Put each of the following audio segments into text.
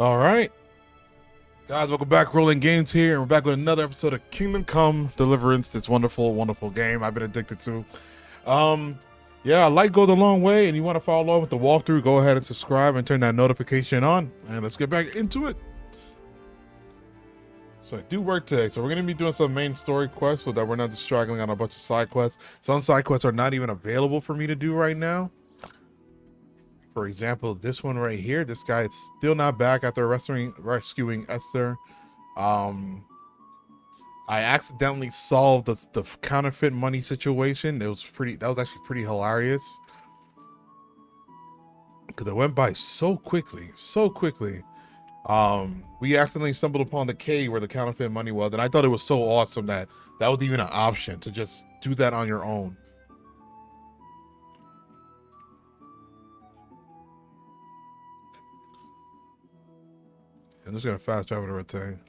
All right, guys, welcome back. Rolling Games here, and we're back with another episode of Kingdom Come Deliverance. This wonderful, wonderful game I've been addicted to. Yeah, a like goes a long way, and you want to follow along with the walkthrough, go ahead and subscribe and turn that notification on, and let's get back into it. So I do work today, so we're going to be doing some main story quests so that we're not just straggling on a bunch of side quests. Some side quests are not even available for me to do right now. For example, this one right here, this guy is still not back after rescuing Esther. I accidentally solved the counterfeit money situation. That was actually pretty hilarious. Because it went by so quickly. We accidentally stumbled upon the cave where the counterfeit money was, and I thought it was so awesome that was even an option to just do that on your own. I'm just gonna fast travel to retain.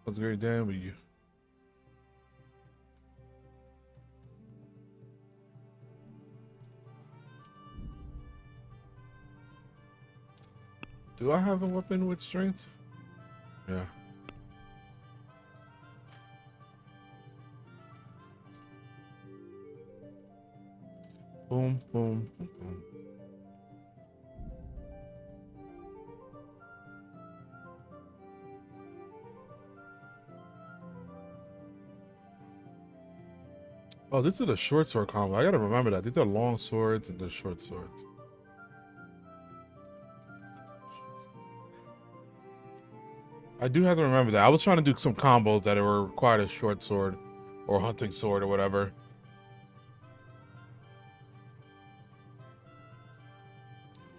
What's great damn with you? Do I have a weapon with strength? Yeah. Boom, boom, boom, boom. Oh, this is a short sword combo. I gotta remember that. These are long swords and the short swords. I do have to remember that. I was trying to do some combos that were required a short sword or hunting sword or whatever.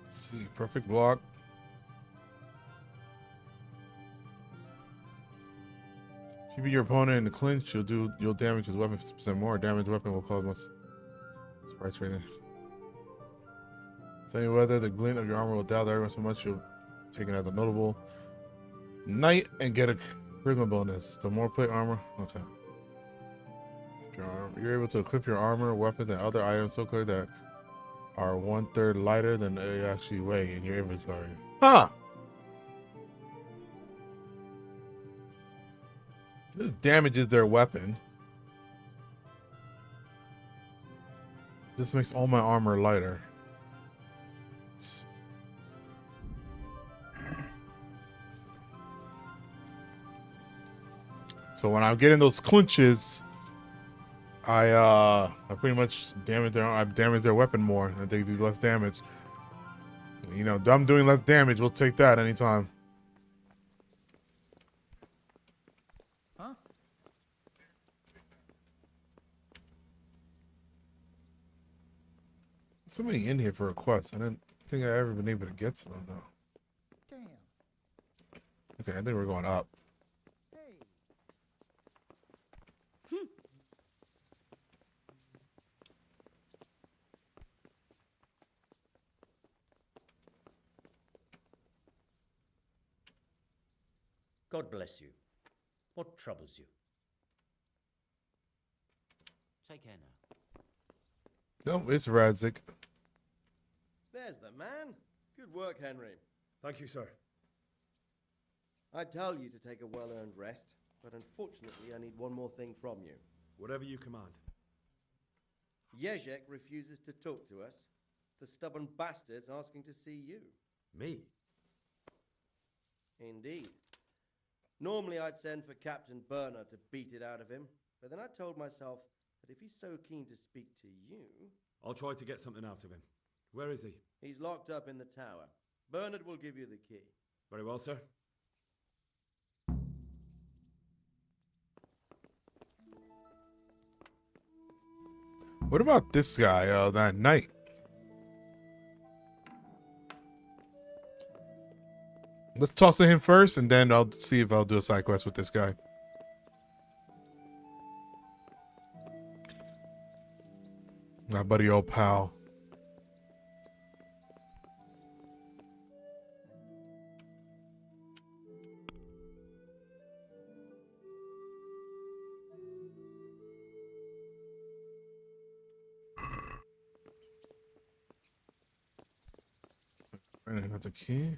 Let's see, perfect block. Keeping your opponent in the clinch, you'll damage his weapon 50% more. Damage weapon will cause much price rating. Same weather, the glint of your armor will dial the everyone so much you'll take it as a notable knight and get a charisma bonus. The more plate armor, okay. You're able to equip your armor, weapons, and other items so quickly that are 1/3 lighter than they actually weigh in your inventory. Huh? This damages their weapon. This makes all my armor lighter. So when I'm getting those clinches, I pretty much damage their weapon more, and they do less damage. You know, I'm doing less damage. We'll take that anytime. Huh? Somebody in here for a quest. I didn't think I ever been able to get to them though. Damn. Okay, I think we're going up. God bless you. What troubles you? Take care now. No, it's Radzik. There's the man. Good work, Henry. Thank you, sir. I tell you to take a well-earned rest, but unfortunately I need one more thing from you. Whatever you command. Jezek refuses to talk to us. The stubborn bastard's asking to see you. Me? Indeed. Normally I'd send for Captain Burner to beat it out of him, but then I told myself that if he's so keen to speak to you... I'll try to get something out of him. Where is he? He's locked up in the tower. Bernard will give you the key. Very well, sir. What about this guy, that knight? Let's toss to him first, and then I'll see if I'll do a side quest with this guy. My buddy old pal. And I got the key.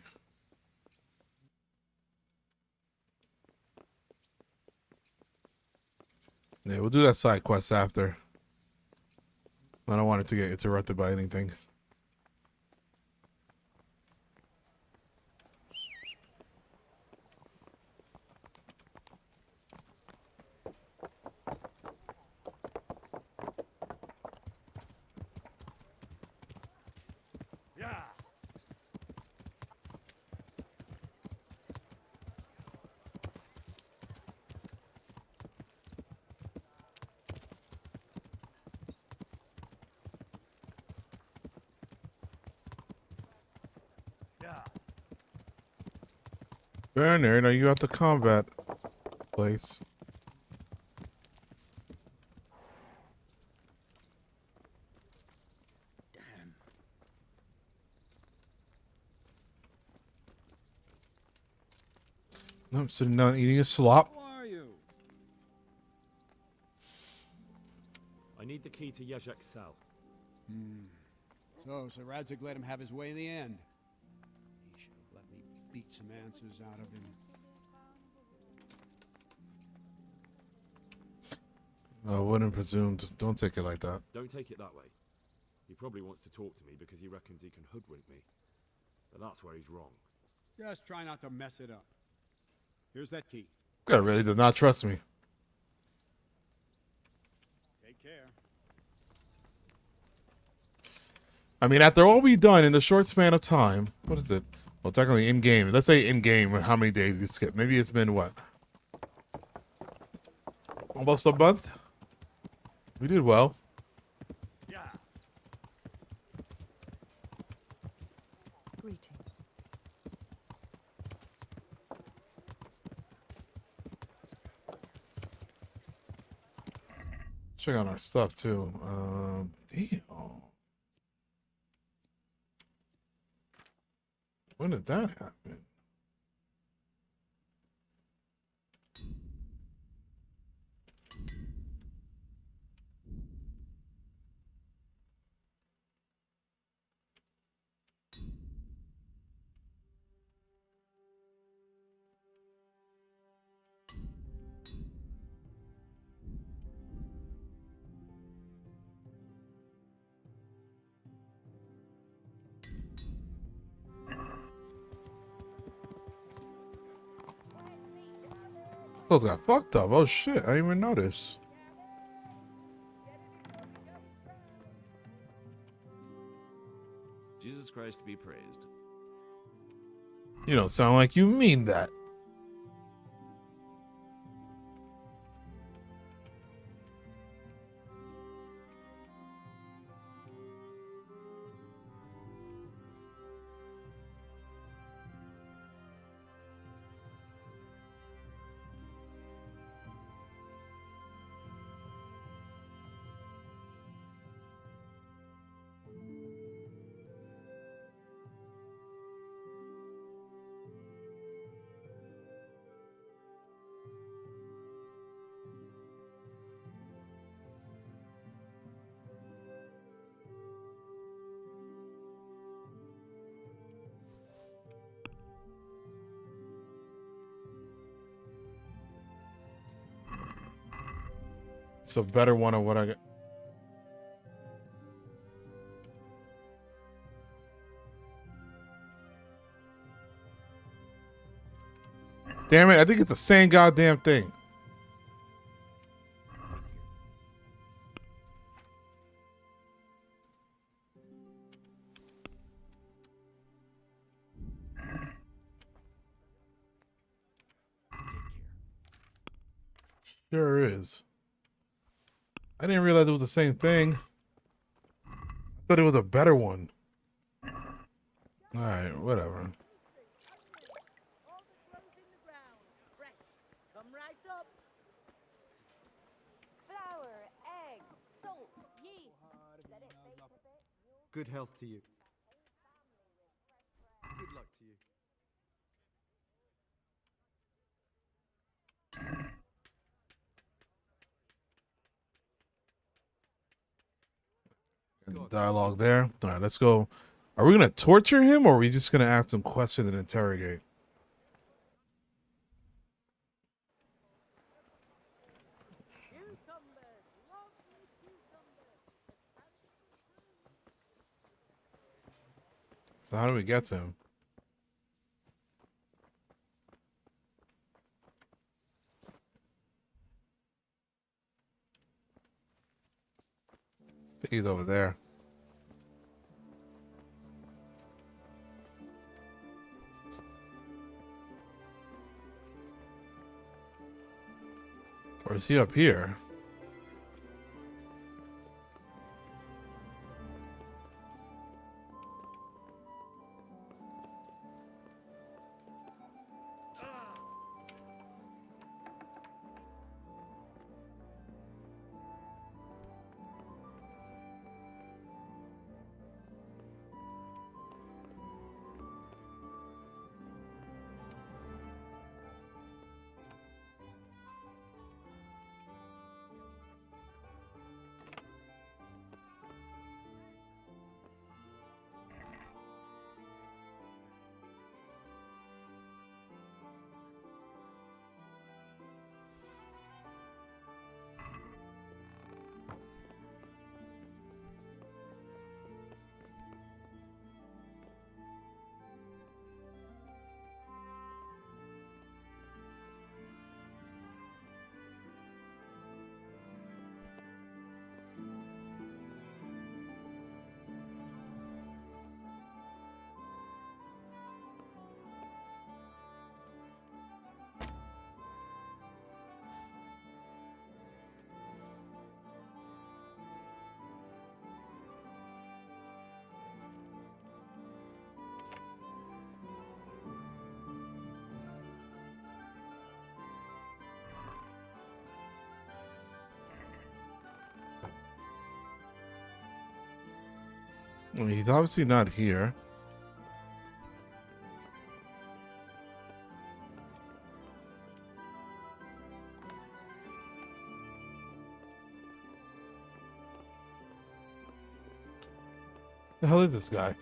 Yeah, we'll do that side quest after. I don't want it to get interrupted by anything. Yeah. Yeah. Bernard, are you at the combat place? I'm sitting down eating a slop. Who are you? I need the key to Yezhek's cell. So Radzig let him have his way in the end. He should have let me beat some answers out of him. I wouldn't presume. Don't take it like that. Don't take it that way. He probably wants to talk to me because he reckons he can hoodwink me. But that's where he's wrong. Just try not to mess it up. Here's that key. Guy really does not trust me. Take care. I mean, after all we've done in the short span of time, what is it? Well, technically in game. Let's say in game, how many days you skip? Maybe it's been what? Almost a month. We did well. Yeah. Greetings. Check out our stuff too. Damn. When did that happen? Those got fucked up. Oh shit, I didn't even notice. Jesus Christ be praised. You don't sound like you mean that. It's a better one of what I got. Damn it, I think it's the same goddamn thing. Sure is. I didn't realize it was the same thing. I thought it was a better one. Alright, whatever. All the clothes in the ground. Fresh. Come right up. Flour, egg, salt, yeast. Let it bake a bit. Good health to you. Good luck to you. Dialogue there. All right, let's go. Are we gonna torture him, or are we just gonna ask him questions and interrogate? Cucumbers, lovely cucumbers. So how do we get to him? I think he's over there. Or is he up here? Well, he's obviously not here. The hell is this guy?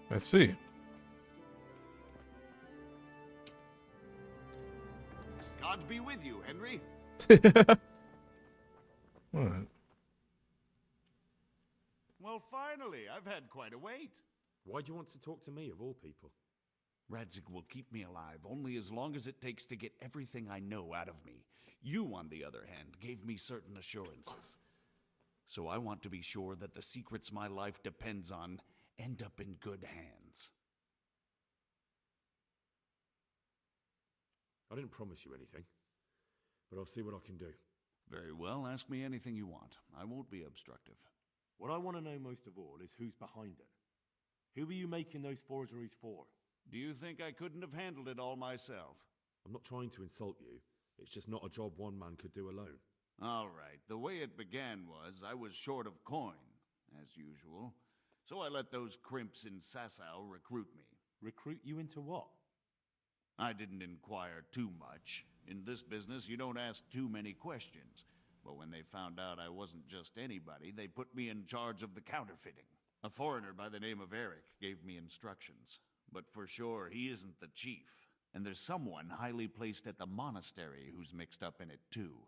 Let's see. God be with you, Henry. What? Well, finally, I've had quite a wait. Why do you want to talk to me, of all people? Radzig will keep me alive only as long as it takes to get everything I know out of me. You, on the other hand, gave me certain assurances. So I want to be sure that the secrets my life depends on end up in good hands. I didn't promise you anything, but I'll see what I can do. Very well, ask me anything you want. I won't be obstructive. What I want to know most of all is who's behind it. Who are you making those forgeries for? Do you think I couldn't have handled it all myself? I'm not trying to insult you. It's just not a job one man could do alone. All right, the way it began was I was short of coin, as usual. So I let those crimps in Sasau recruit me. Recruit you into what? I didn't inquire too much. In this business, you don't ask too many questions. But when they found out I wasn't just anybody, they put me in charge of the counterfeiting. A foreigner by the name of Eric gave me instructions. But for sure, he isn't the chief. And there's someone highly placed at the monastery who's mixed up in it too.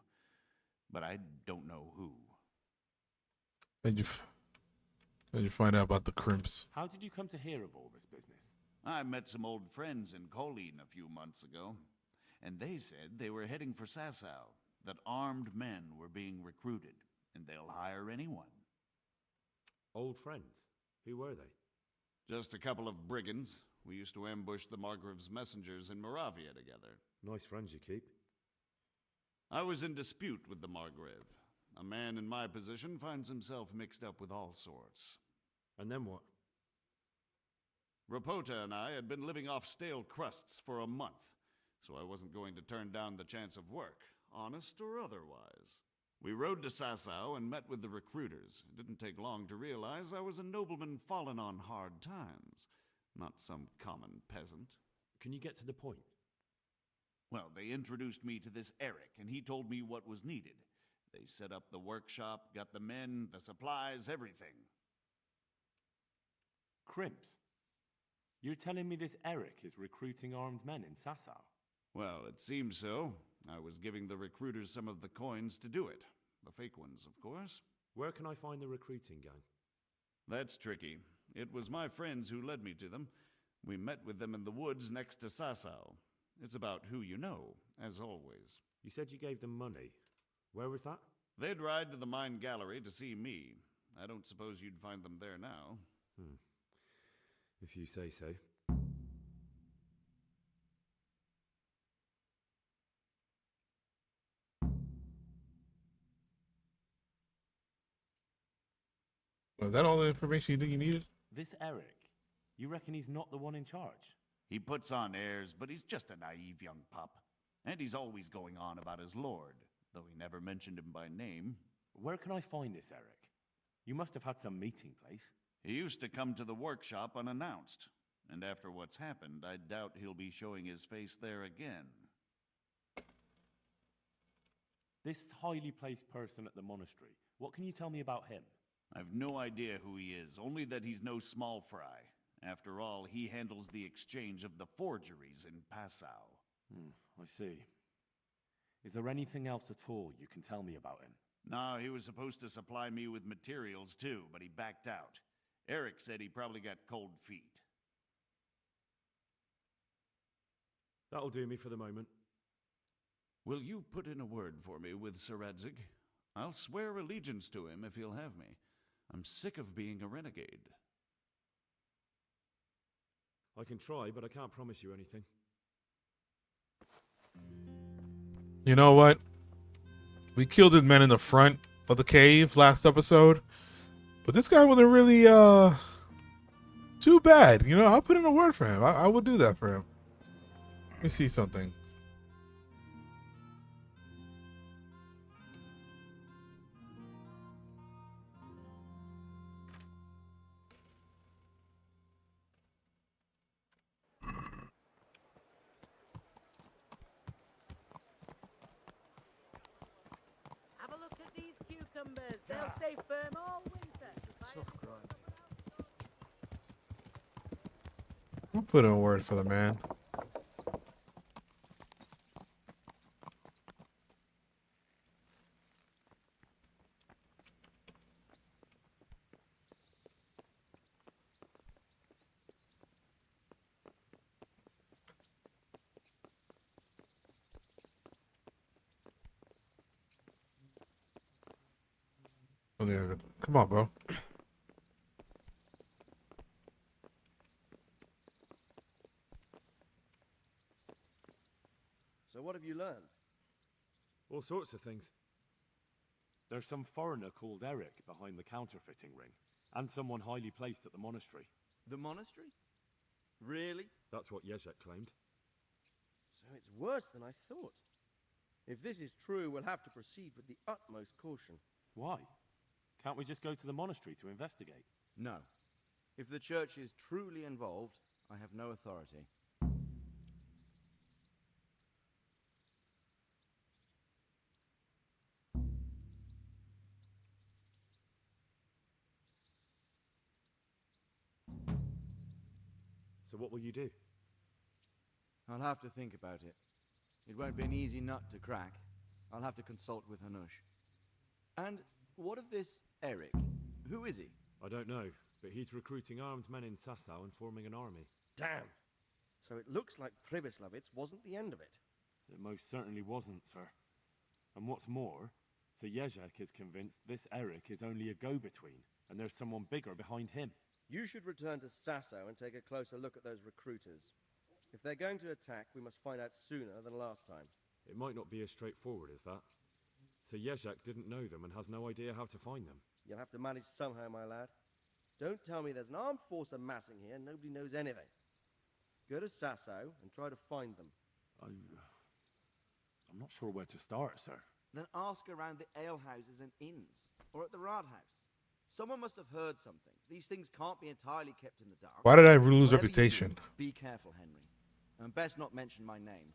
But I don't know who. Did you find out about the crimps? How did you come to hear of all this business? I met some old friends in Colleen a few months ago, and they said they were heading for Sasau, that armed men were being recruited, and they'll hire anyone. Old friends? Who were they? Just a couple of brigands. We used to ambush the Margrave's messengers in Moravia together. Nice friends you keep. I was in dispute with the Margrave. A man in my position finds himself mixed up with all sorts. And then what? Rapota and I had been living off stale crusts for a month, so I wasn't going to turn down the chance of work, honest or otherwise. We rode to Sasau and met with the recruiters. It didn't take long to realize I was a nobleman fallen on hard times, not some common peasant. Can you get to the point? Well, they introduced me to this Eric, and he told me what was needed. They set up the workshop, got the men, the supplies, everything. Crimps? You're telling me this Eric is recruiting armed men in Sasau? Well, it seems so. I was giving the recruiters some of the coins to do it. The fake ones, of course. Where can I find the recruiting gang? That's tricky. It was my friends who led me to them. We met with them in the woods next to Sasau. It's about who you know, as always. You said you gave them money. Where was that? They'd ride to the mine gallery to see me. I don't suppose you'd find them there now. If you say so. Was that all the information you think you needed? This Eric, you reckon he's not the one in charge? He puts on airs, but he's just a naive young pup. And he's always going on about his lord, though he never mentioned him by name. Where can I find this Eric? You must have had some meeting place. He used to come to the workshop unannounced. And after what's happened, I doubt he'll be showing his face there again. This highly placed person at the monastery, what can you tell me about him? I've no idea who he is, only that he's no small fry. After all, he handles the exchange of the forgeries in Passau. I see. Is there anything else at all you can tell me about him? No, he was supposed to supply me with materials too, but he backed out. Eric said he probably got cold feet. That'll do me for the moment. Will you put in a word for me with Sir Radzig? I'll swear allegiance to him if he'll have me. I'm sick of being a renegade. I can try, but I can't promise you anything. You know what? We killed the men in the front of the cave last episode, but this guy wasn't really too bad. You know, I'll put in a word for him. I would do that for him. Let me see something. Have a look at these cucumbers. They'll stay firm all winter. I'll put in a word for the man. Okay, come on, bro. So what have you learned? All sorts of things. There's some foreigner called Eric behind the counterfeiting ring, and someone highly placed at the monastery. The monastery? Really? That's what Jezek claimed. So it's worse than I thought. If this is true, we'll have to proceed with the utmost caution. Why? Can't we just go to the monastery to investigate? No. If the church is truly involved, I have no authority. So what will you do? I'll have to think about it. It won't be an easy nut to crack. I'll have to consult with Hanush. And what of this Eric? Who is he? I don't know, but he's recruiting armed men in Sasau and forming an army. Damn! So it looks like Pribyslavitz wasn't the end of it. It most certainly wasn't, sir. And what's more, Sir Jezek is convinced this Eric is only a go-between, and there's someone bigger behind him. You should return to Sasau and take a closer look at those recruiters. If they're going to attack, we must find out sooner than last time. It might not be as straightforward as that. Sir Jezek didn't know them and has no idea how to find them. You'll have to manage somehow, my lad. Don't tell me there's an armed force amassing here and nobody knows anything. Go to Sasau and try to find them. I'm not sure where to start, sir. Then ask around the alehouses and inns, or at the Rathaus. Someone must have heard something. These things can't be entirely kept in the dark. Why did I lose Whatever you reputation? do, be careful, Henry. And best not mention my name.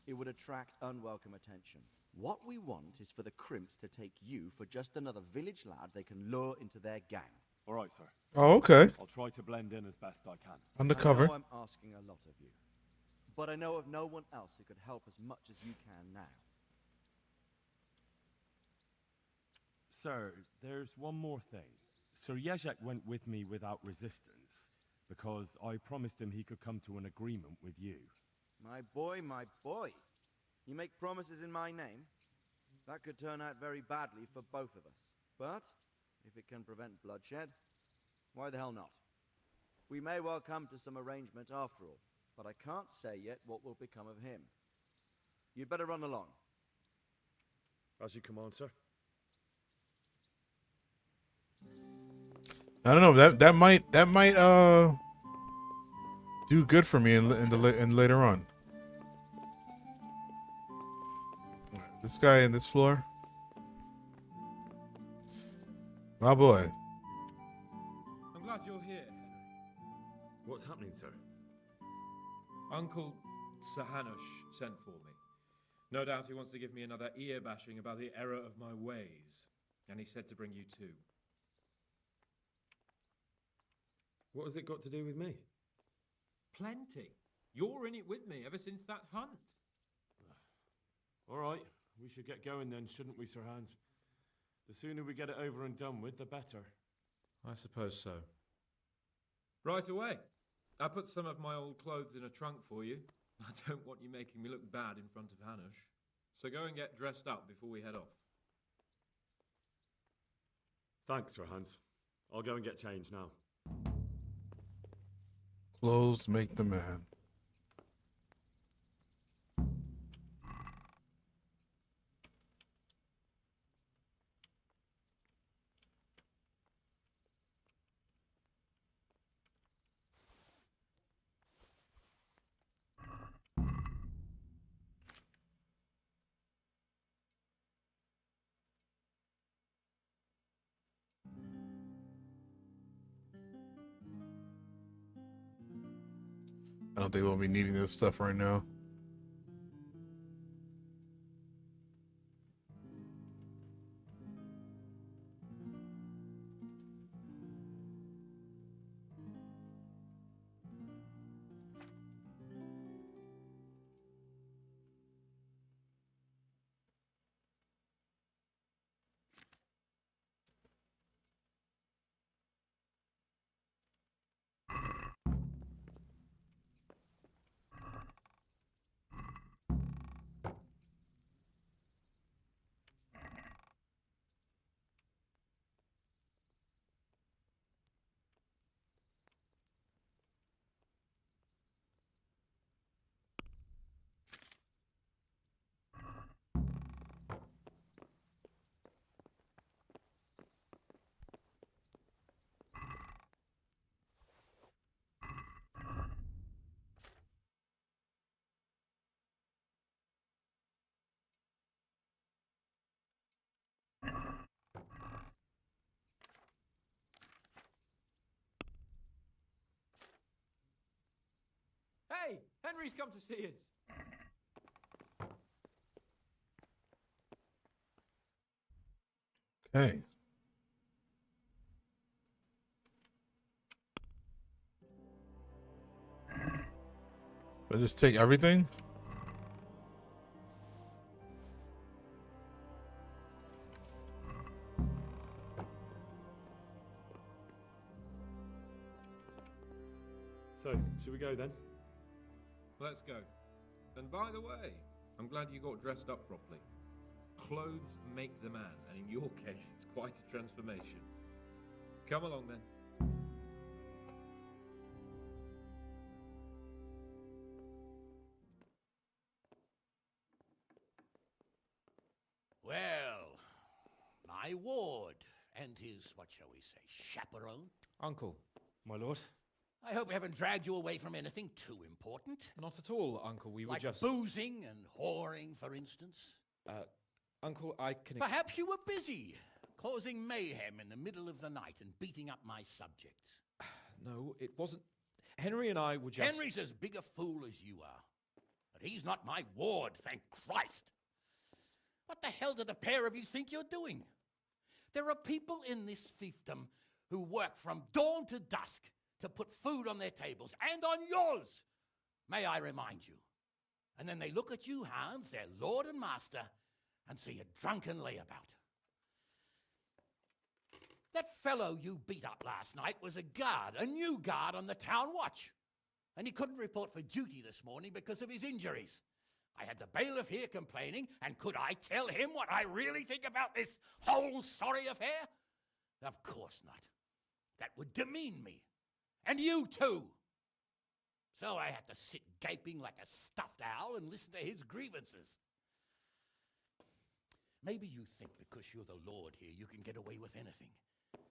It would attract unwelcome attention. What we want is for the crimps to take you for just another village lad they can lure into their gang. All right, sir. Oh, okay. I'll try to blend in as best I can. Undercover. I know I'm asking a lot of you, but I know of no one else who could help as much as you can now. Sir, there's one more thing. Sir Jezek went with me without resistance because I promised him he could come to an agreement with you. My boy, my boy. You make promises in my name? That could turn out very badly for both of us. But if it can prevent bloodshed, why the hell not? We may well come to some arrangement after all, but I can't say yet what will become of him. You'd better run along. As you command, sir. I don't know. That might do good for me in later on. This guy in this floor. My boy. I'm glad you're here, Henry. What's happening, sir? Uncle Sir Hanush sent for me. No doubt he wants to give me another ear bashing about the error of my ways. And he said to bring you too. What has it got to do with me? Plenty. You're in it with me ever since that hunt. All right, we should get going then, shouldn't we, Sir Hans? The sooner we get it over and done with, the better. I suppose so. Right away. I put some of my old clothes in a trunk for you. I don't want you making me look bad in front of Hanush. So go and get dressed up before we head off. Thanks, Sir Hans. I'll go and get changed now. Clothes make the man. I don't think we'll be needing this stuff right now. Hey, Henry's come to see us. Okay. I just take everything? So, should we go then? Let's go. And by the way, I'm glad you got dressed up properly. Clothes make the man, and in your case, it's quite a transformation. Come along then. Well, my ward and his, what shall we say, chaperone. Uncle. My lord? I hope we haven't dragged you away from anything too important. Not at all, Uncle. We were like just... boozing and whoring, for instance. Uncle, I can... Perhaps you were busy, causing mayhem in the middle of the night and beating up my subjects. No, it wasn't... Henry and I were just... Henry's as big a fool as you are. But but he's not my ward, thank Christ. What the hell do the pair of you think you're doing? There are people in this fiefdom who work from dawn to dusk to put food on their tables, and on yours, may I remind you. And then they look at you, Hans, their lord and master, and see a drunken layabout. That fellow you beat up last night was a guard, a new guard on the town watch. And he couldn't report for duty this morning because of his injuries. I had the bailiff here complaining, and could I tell him what I really think about this whole sorry affair? Of course not. That would demean me. And you too. So I had to sit gaping like a stuffed owl and listen to his grievances. Maybe you think because you're the lord here you can get away with anything.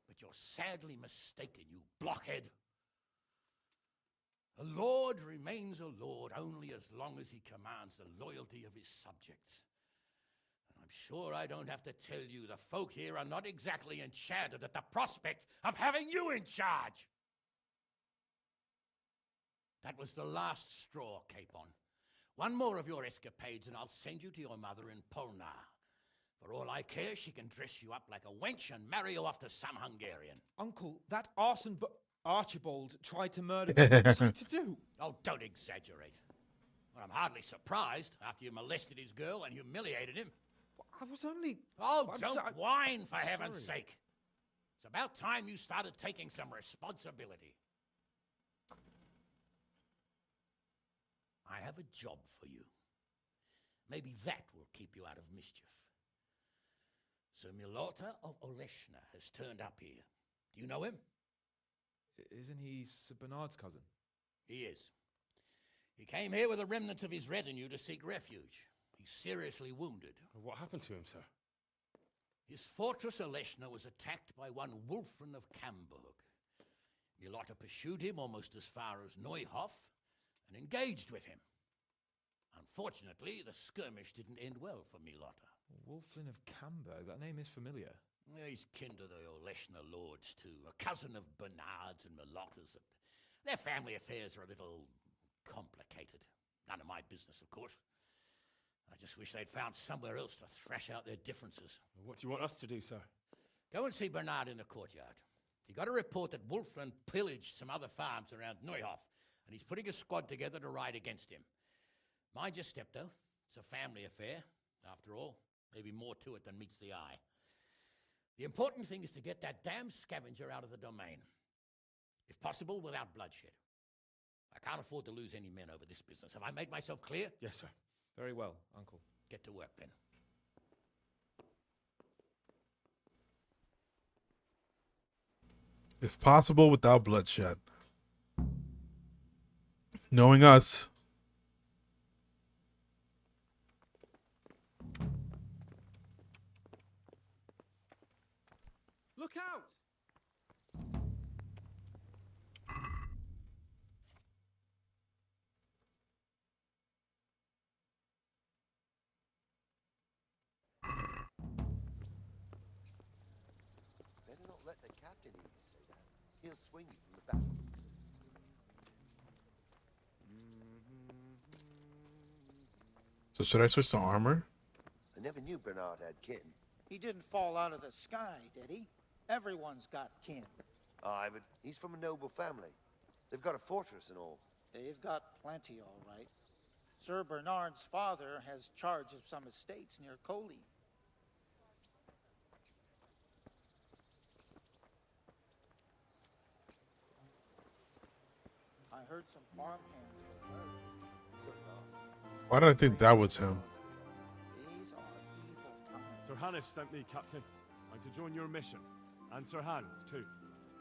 But you're sadly mistaken, you blockhead. A lord remains a lord only as long as he commands the loyalty of his subjects. And I'm sure I don't have to tell you the folk here are not exactly enchanted at the prospect of having you in charge. That was the last straw, Capon. One more of your escapades and I'll send you to your mother in Polnar. For all I care, she can dress you up like a wench and marry you off to some Hungarian. Uncle, that arson Archibald tried to murder me. What was I to do? Oh, don't exaggerate. Well, I'm hardly surprised after you molested his girl and humiliated him. I was only... Oh, don't whine, for heaven's sake. It's about time you started taking some responsibility. I have a job for you. Maybe that will keep you out of mischief. Sir Milota of Oleshna has turned up here. Do you know him? Isn't he Sir Bernard's cousin? He is. He came here with the remnants of his retinue to seek refuge. He's seriously wounded. What happened to him, sir? His fortress Oleshna was attacked by one Wulfrin of Camburg. Milota pursued him almost as far as Neuhof and engaged with him. Unfortunately, the skirmish didn't end well for Milota. Wulflin of Camburg, that name is familiar. Yeah, he's kin to the Oleshna lords, too. A cousin of Bernard's and Milota's. Their family affairs are a little complicated. None of my business, of course. I just wish they'd found somewhere else to thrash out their differences. What do you want us to do, sir? Go and see Bernard in the courtyard. He got a report that Wulflin pillaged some other farms around Neuhof, and he's putting a squad together to ride against him. Mind your step, though. It's a family affair, after all. Maybe more to it than meets the eye. The important thing is to get that damn scavenger out of the domain. If possible, without bloodshed. I can't afford to lose any men over this business. Have I made myself clear? Yes, sir. Very well, Uncle. Get to work, then. If possible, without bloodshed. Knowing us. Look out! Better not let the captain hear you say that. He'll swing you from the battlements. So should I switch to armor? I never knew Bernard had kin. He didn't fall out of the sky, did he? Everyone's got kin. Aye, but he's from a noble family. They've got a fortress and all. They've got plenty, all right. Sir Bernard's father has charge of some estates near Coley. I heard some farmhands were murdered. Why did I think that was him? These are evil times. Sir Hanish sent me, Captain. I'm to join your mission. And Sir Hans, too.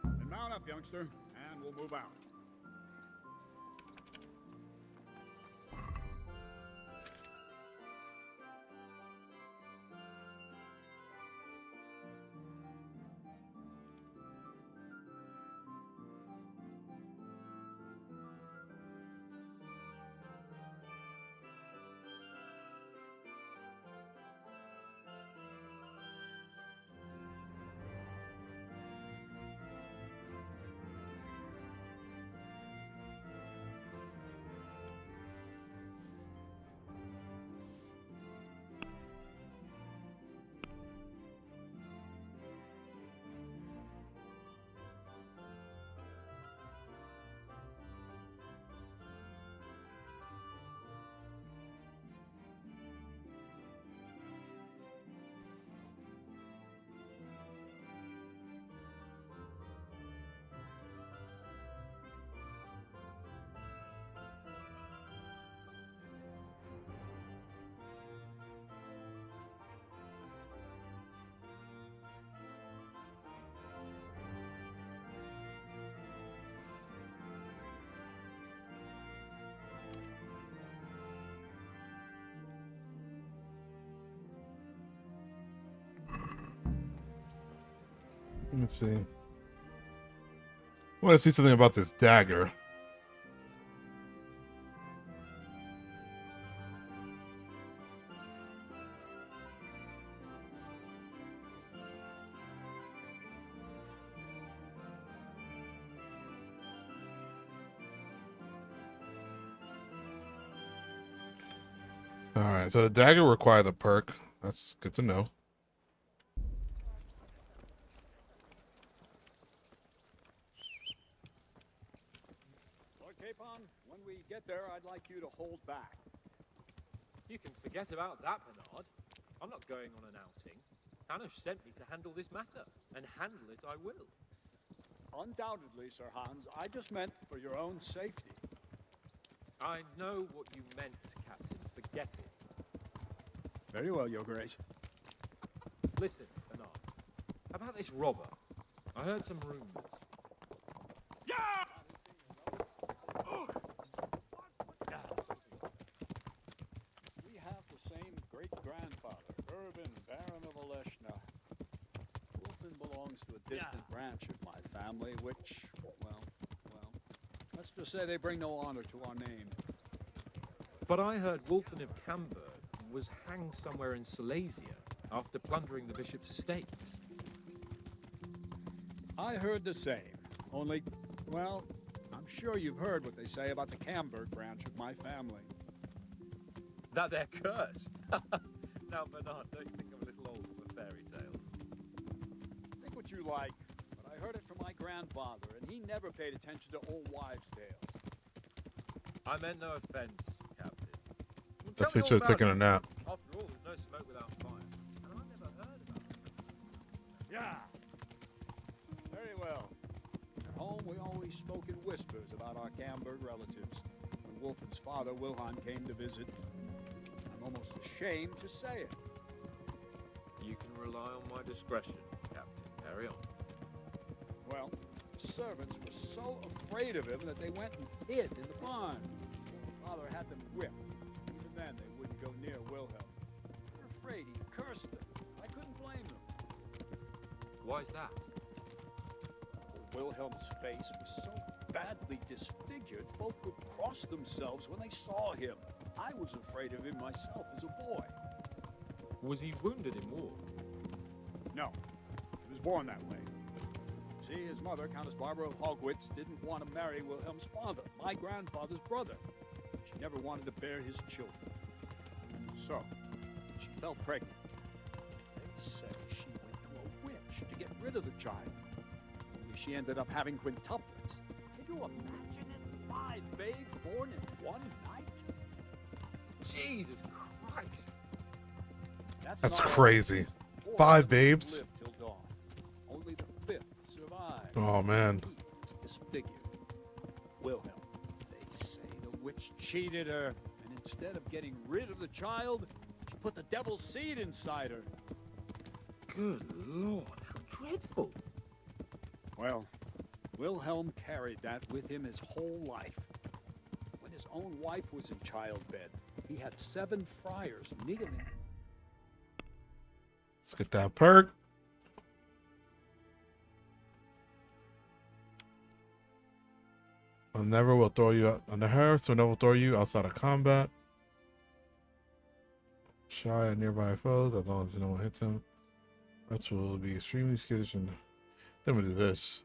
Then mount up, youngster, and we'll move out. Let me see. I want to see something about this dagger. Alright, so the dagger required a perk. That's good to know. Lord Capon, when we get there, I'd like you to hold back. You can forget about that, Bernard. I'm not going on an outing. Hanush sent me to handle this matter, and handle it I will. Undoubtedly, Sir Hans. I just meant for your own safety. I know what you meant, Captain. Forget it. Very well, Your Grace. Listen, Bernard. About this robber. I heard some rumors. We have the same great-grandfather, Urban, Baron of Oleshna. Wolfen belongs to a distant branch of my family, which, well, let's just say they bring no honor to our name. But I heard Wolfen of Camberg was hanged somewhere in Silesia after plundering the bishop's estates. I heard the same, only, well, I'm sure you've heard what they say about the Camberg branch of my family. That they're cursed. Now, Bernard, don't you think I'm a little old for fairy tales? Think what you like, but I heard it from my grandfather, and he never paid attention to old wives' tales. I meant no offense, Captain. Well, I tell me think all should have about taken it. a nap. After all, there's no smoke without fire. And I never heard about it. Yeah. Very well. At home, we always spoke in whispers about our Camberg relatives. When Wolfen's father, Wilhelm, came to visit, I'm almost ashamed to say it. You can rely on my discretion, Captain. Carry on. Well, the servants were so afraid of him that they went and hid in the barn. Father had them whipped. Even then, they wouldn't go near Wilhelm. They were afraid he'd curse them. I couldn't blame them. Why's that? Wilhelm's face was so badly disfigured, folk would cross themselves when they saw him. I was afraid of him myself as a boy. Was he wounded in war? No, he was born that way. See, his mother, Countess Barbara of Hogwitz, didn't want to marry Wilhelm's father, my grandfather's brother. She never wanted to bear his children. So, she fell pregnant. They say she went to a witch to get rid of the child. Only she ended up having quintuplets. Can you imagine it? 5 babes born in one night? Jesus Christ. That's not all. crazy. 4 5 of them babes. lived till dawn. Only the 5th survived. Oh man. He was disfigured. Wilhelm. They say the witch cheated her, and instead of getting rid of the child, she put the devil's seed inside her. Good Lord, how dreadful. Well, Wilhelm carried that with him his whole life. When his own wife was in childbed, he had 7 friars kneeling. Let's get that perk. I never will throw you out on the hair, so never will throw you outside of combat. Shy at nearby foes as long as no one hits him. That will be extremely skittish and then we do this.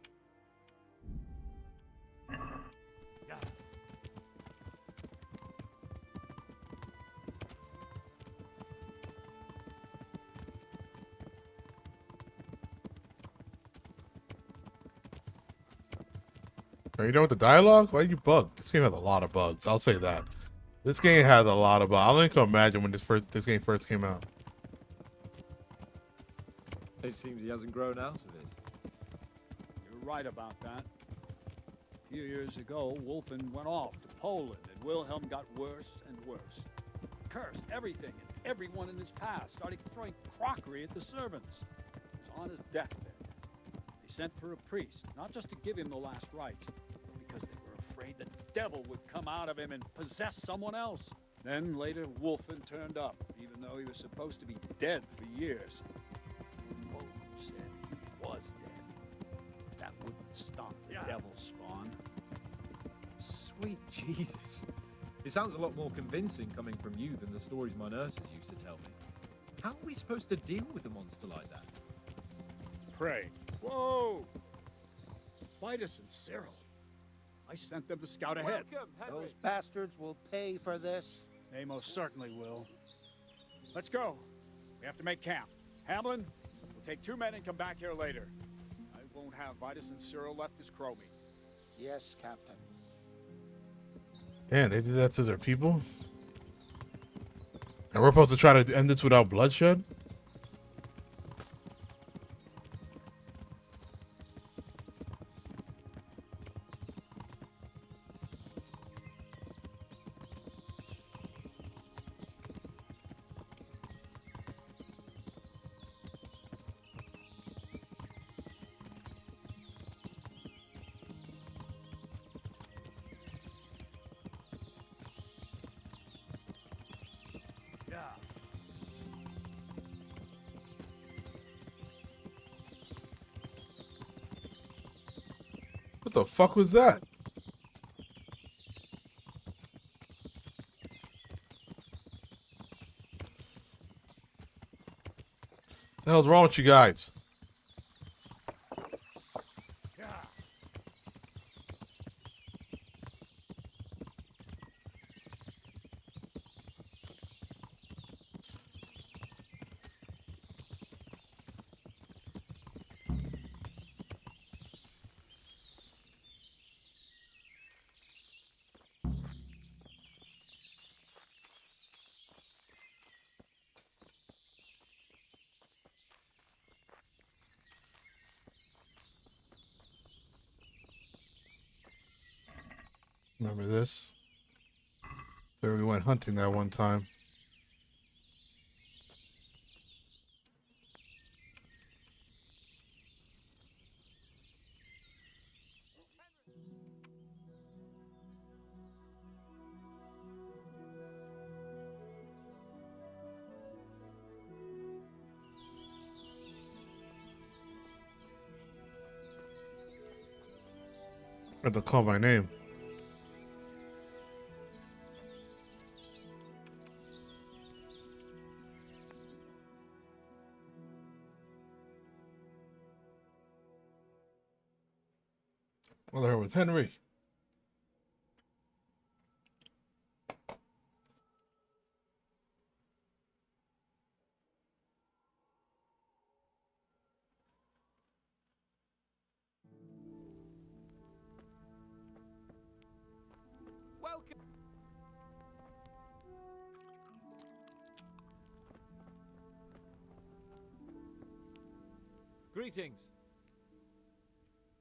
Are you done with the dialogue? Why are you bugged? This game has a lot of bugs. I'll say that. This game has a lot of bugs. I don't even imagine when this game first came out. It seems he hasn't grown out of it. You're right about that. A few years ago, Wolfen went off to Poland, and Wilhelm got worse and worse. Cursed everything and everyone in his past, started throwing crockery at the servants. He was on his deathbed. They sent for a priest, not just to give him the last rites, but because they were afraid the devil would come out of him and possess someone else. Then later, Wolfen turned up, even though he was supposed to be dead for years. Folk said he was dead. Wouldn't stop the devil's spawn. Sweet Jesus. It sounds a lot more convincing coming from you than the stories my nurses used to tell me. How are we supposed to deal with a monster like that? Pray. Whoa! Vitus and Cyril. I sent them to scout ahead. Those bastards will pay for this. They most certainly will. Let's go. We have to make camp. Hamlin, we'll take 2 men and come back here later. I won't have Vitus and Cyril left as crow meat. Yes, Captain. Man, they did that to their people? And we're supposed to try to end this without bloodshed? What the fuck was that? The hell's wrong with you guys? Remember this? There we went hunting that one time. I had to call my name. Well, there was Henry. Welcome. Greetings.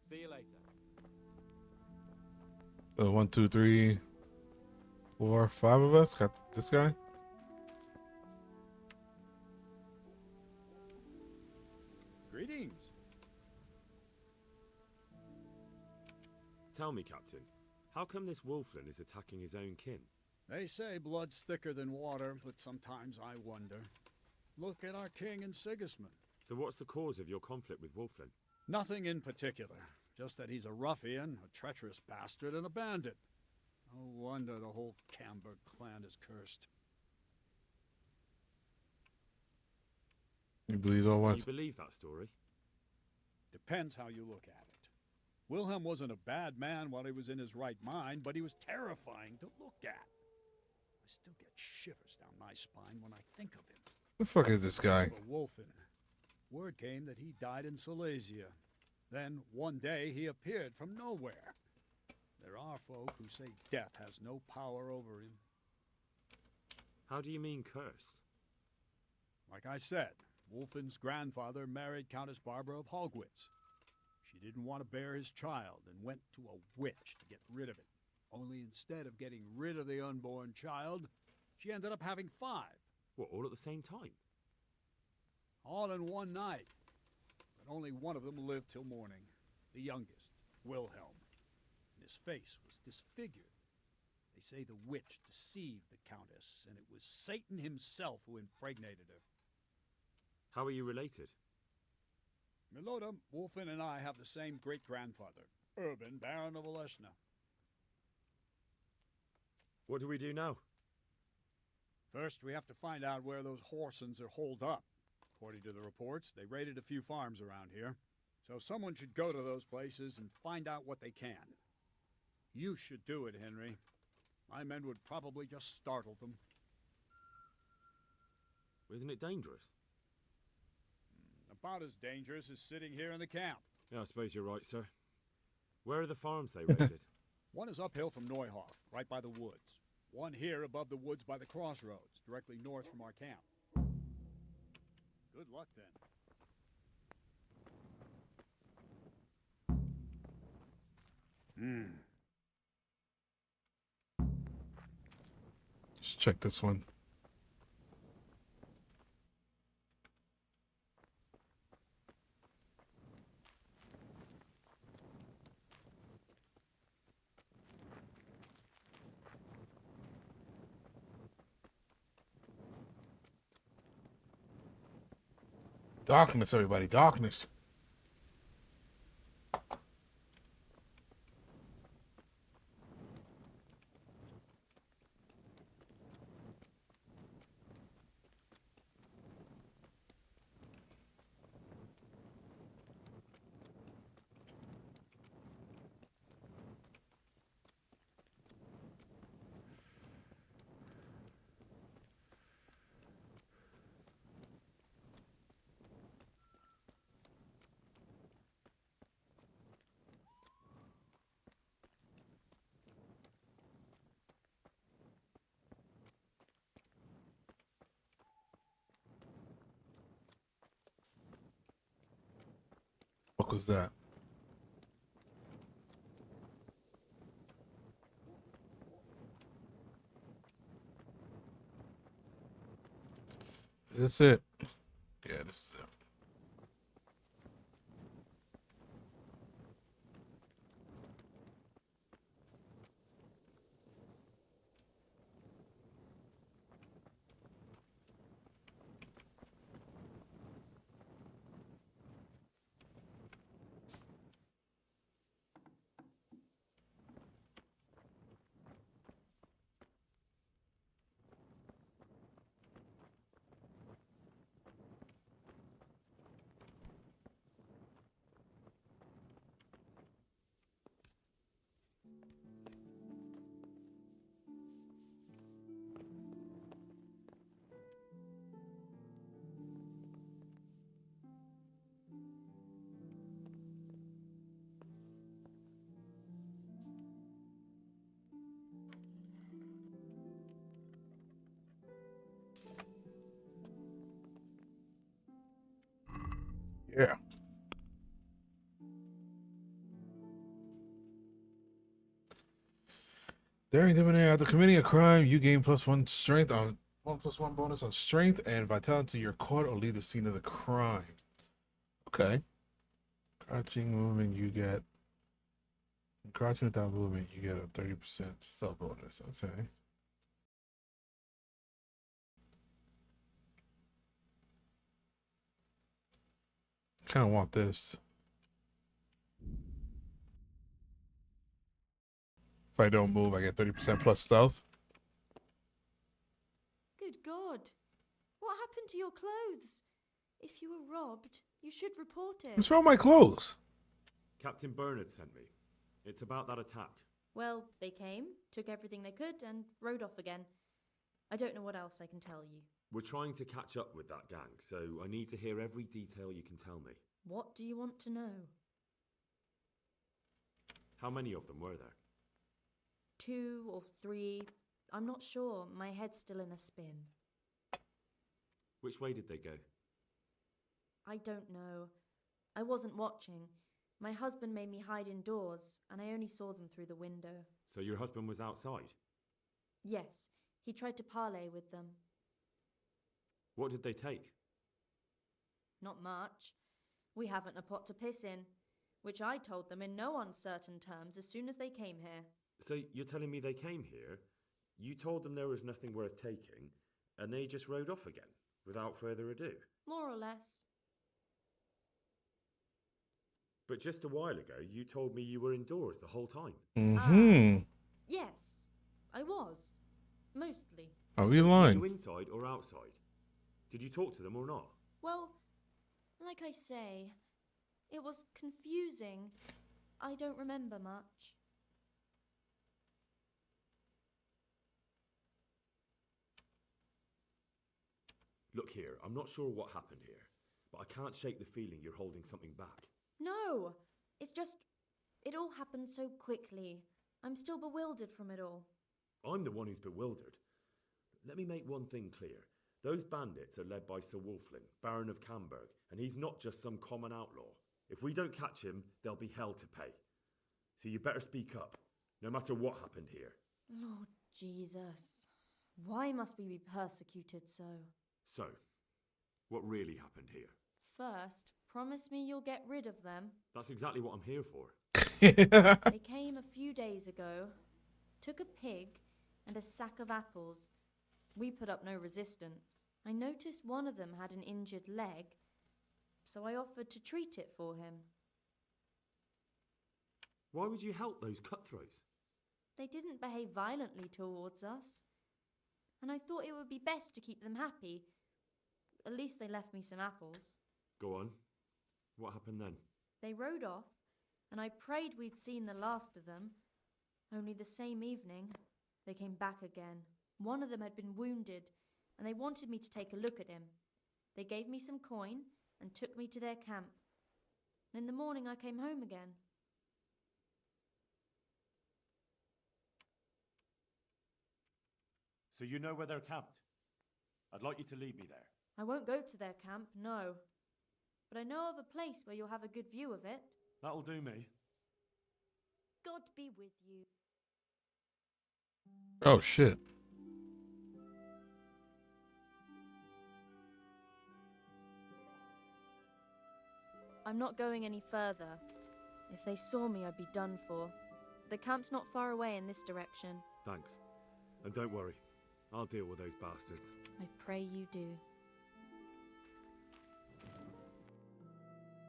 See you later. 1, 2, 3, 4, 5 of us. Got this guy. Greetings. Tell me, Captain, how come this wolfling is attacking his own kin? They say blood's thicker than water, but sometimes I wonder. Look at our king and Sigismund. So what's the cause of your conflict with wolfling? Nothing in particular. Just that he's a ruffian, a treacherous bastard, and a bandit. No wonder the whole Camber clan is cursed. You believe all what? You believe that story? Depends how you look at it. Wilhelm wasn't a bad man while he was in his right mind, but he was terrifying to look at. I still get shivers down my spine when I think of him. The fuck is this guy? For Wolfen. Word came that he died in Silesia. Then, one day, he appeared from nowhere. There are folk who say death has no power over him. How do you mean cursed? Like I said, Wolfen's grandfather married Countess Barbara of Hogwitz. She didn't want to bear his child and went to a witch to get rid of it. Only instead of getting rid of the unborn child, she ended up having 5. What, all at the same time? All in one night. But only one of them lived till morning. The youngest, Wilhelm. And his face was disfigured. They say the witch deceived the countess, and it was Satan himself who impregnated her. How are you related? Milota, Wolfen, and I have the same great-grandfather, Urban, Baron of Oleshna. What do we do now? First, we have to find out where those Horsons are holed up. According to the reports, they raided a few farms around here. So someone should go to those places and find out what they can. You should do it, Henry. My men would probably just startle them. Isn't it dangerous? About as dangerous as sitting here in the camp. Yeah, I suppose you're right, sir. Where are the farms they raided? One is uphill from Neuhoff, right by the woods. One here above the woods by the crossroads, directly north from our camp. Good luck, then. Let's check this one. Darkness, everybody, darkness. What was that? That's it. Yeah, this is it. Yeah. During debonair, after committing a crime, you gain +1 strength on 1+1 bonus on strength and vitality to your court or leave the scene of the crime. Okay. Crouching movement, you get. Crouching without movement, you get a 30% stealth bonus. Okay. Kind of want this. If I don't move, I get 30% plus stealth. Good God. What happened to your clothes? If you were robbed, you should report it. What's wrong with my clothes? Captain Bernard sent me. It's about that attack. Well, they came, took everything they could, and rode off again. I don't know what else I can tell you. We're trying to catch up with that gang, so I need to hear every detail you can tell me. What do you want to know? How many of them were there? 2 or 3. I'm not sure. My head's still in a spin. Which way did they go? I don't know. I wasn't watching. My husband made me hide indoors, and I only saw them through the window. So your husband was outside? Yes, he tried to parley with them. What did they take? Not much. We haven't a pot to piss in, which I told them in no uncertain terms as soon as they came here. So you're telling me they came here, you told them there was nothing worth taking, and they just rode off again, without further ado? More or less. But just a while ago, you told me you were indoors the whole time. Mm-hmm. Yes, I was. Mostly. Are we Were lying? you inside or outside? Did you talk to them or not? Well, like I say, it was confusing. I don't remember much. Look here, I'm not sure what happened here, but I can't shake the feeling you're holding something back. No, it's just, it all happened so quickly. I'm still bewildered from it all. I'm the one who's bewildered. Let me make one thing clear. Those bandits are led by Sir Wolfling, Baron of Camberg, and he's not just some common outlaw. If we don't catch him, there'll be hell to pay. So you better speak up, no matter what happened here. Lord Jesus, why must we be persecuted so? So, what really happened here? First, promise me you'll get rid of them. That's exactly what I'm here for. They came a few days ago, took a pig and a sack of apples. We put up no resistance. I noticed one of them had an injured leg, so I offered to treat it for him. Why would you help those cutthroats? They didn't behave violently towards us, and I thought it would be best to keep them happy. At least they left me some apples. Go on. What happened then? They rode off, and I prayed we'd seen the last of them. Only the same evening, they came back again. One of them had been wounded, and they wanted me to take a look at him. They gave me some coin and took me to their camp. And in the morning I came home again. So you know where they're camped? I'd like you to lead me there. I won't go to their camp, no. But I know of a place where you'll have a good view of it. That'll do me. God be with you. Oh, shit. I'm not going any further. If they saw me, I'd be done for. The camp's not far away in this direction. Thanks. And don't worry, I'll deal with those bastards. I pray you do.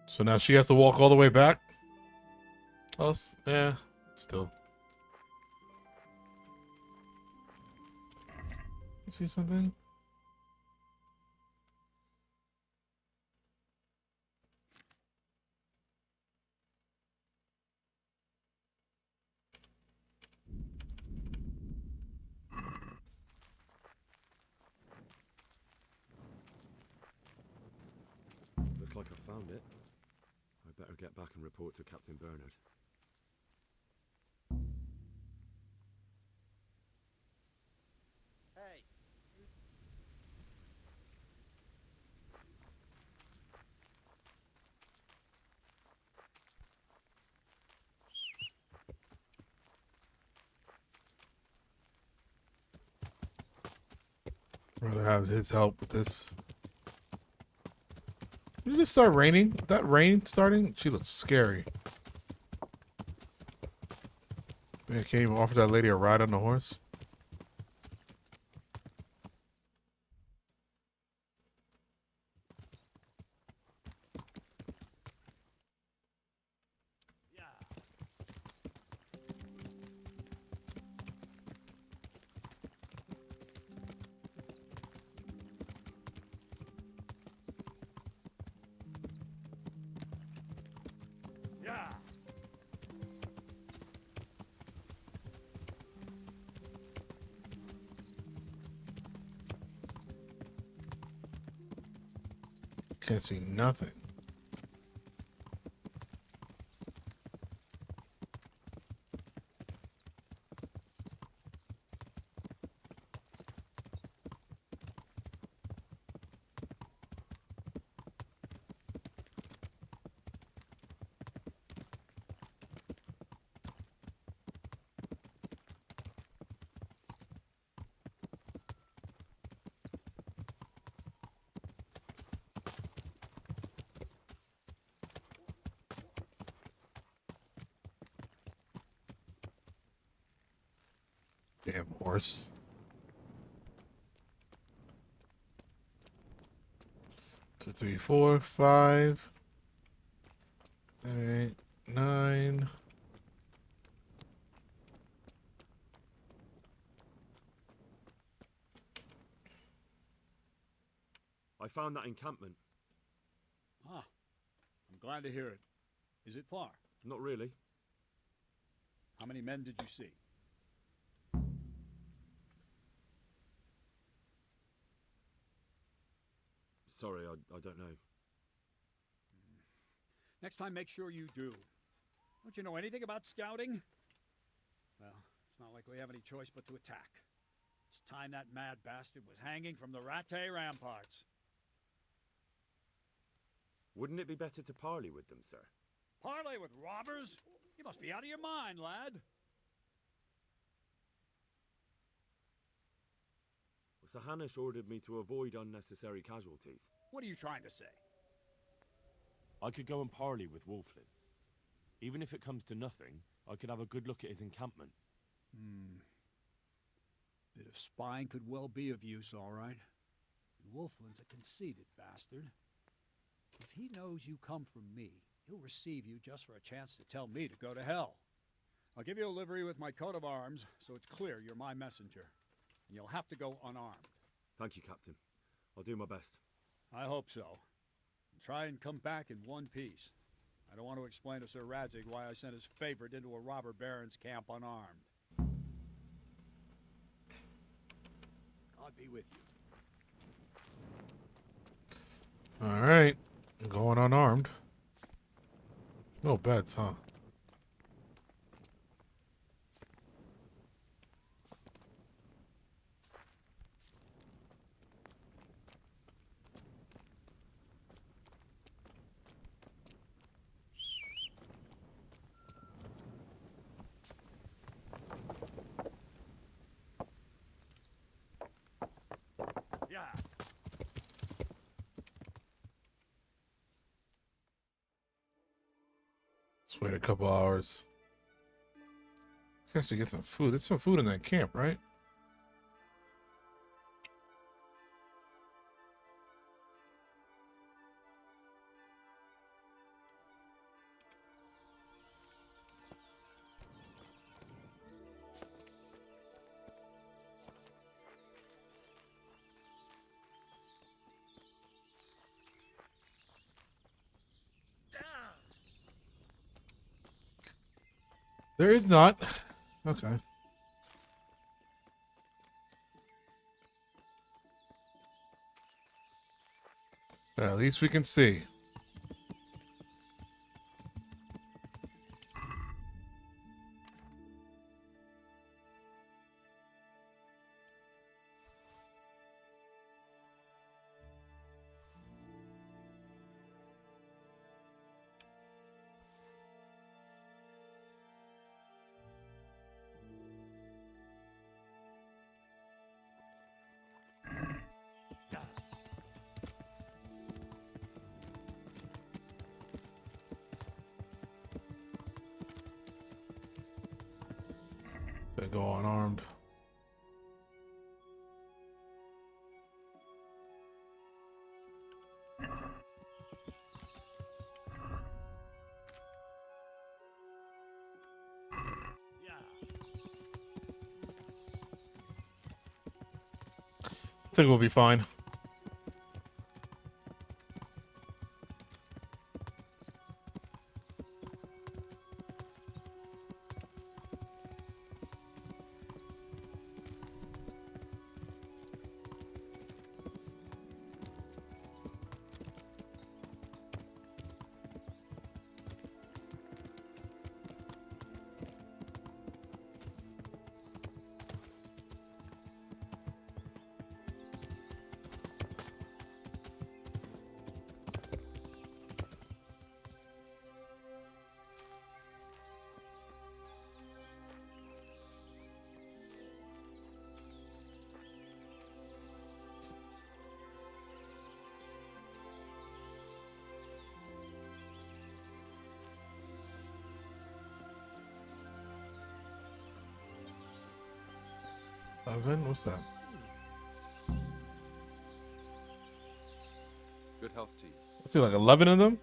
So now she has to walk all the way back? Oh, yeah, still. You see something? Looks like I found it. I better get back and report to Captain Bernard. Hey, Rather have his help with this. Did it just start raining? That rain starting? She looks scary. Man, can't even offer that lady a ride on the horse. Can't see nothing. Damn horse. Two, three, four, five. 8, 9. I found that encampment. Ah, I'm glad to hear it. Is it far? Not really. How many men did you see? Sorry, I don't know. Next time, make sure you do. Don't you know anything about scouting? Well, it's not like we have any choice but to attack. It's time that mad bastard was hanging from the Rattay ramparts. Wouldn't it be better to parley with them, sir? Parley with robbers? You must be out of your mind, lad. Sir Hanush ordered me to avoid unnecessary casualties. What are you trying to say? I could go and parley with Wolflin. Even if it comes to nothing, I could have a good look at his encampment. Bit of spying could well be of use, all right. And Wolflin's a conceited bastard. If he knows you come from me, he'll receive you just for a chance to tell me to go to hell. I'll give you a livery with my coat of arms, so it's clear you're my messenger. And you'll have to go unarmed. Thank you, Captain. I'll do my best. I hope so. And try and come back in one piece. I don't want to explain to Sir Radzig why I sent his favorite into a robber baron's camp unarmed. God be with you. All right. Going unarmed. There's no bets, huh? Let's wait a couple hours. Actually get some food. There's some food in that camp, right? There is not. Okay. But at least we can see. They go unarmed. I think we'll be fine. What's that? Good health to you. I see like 11 of them.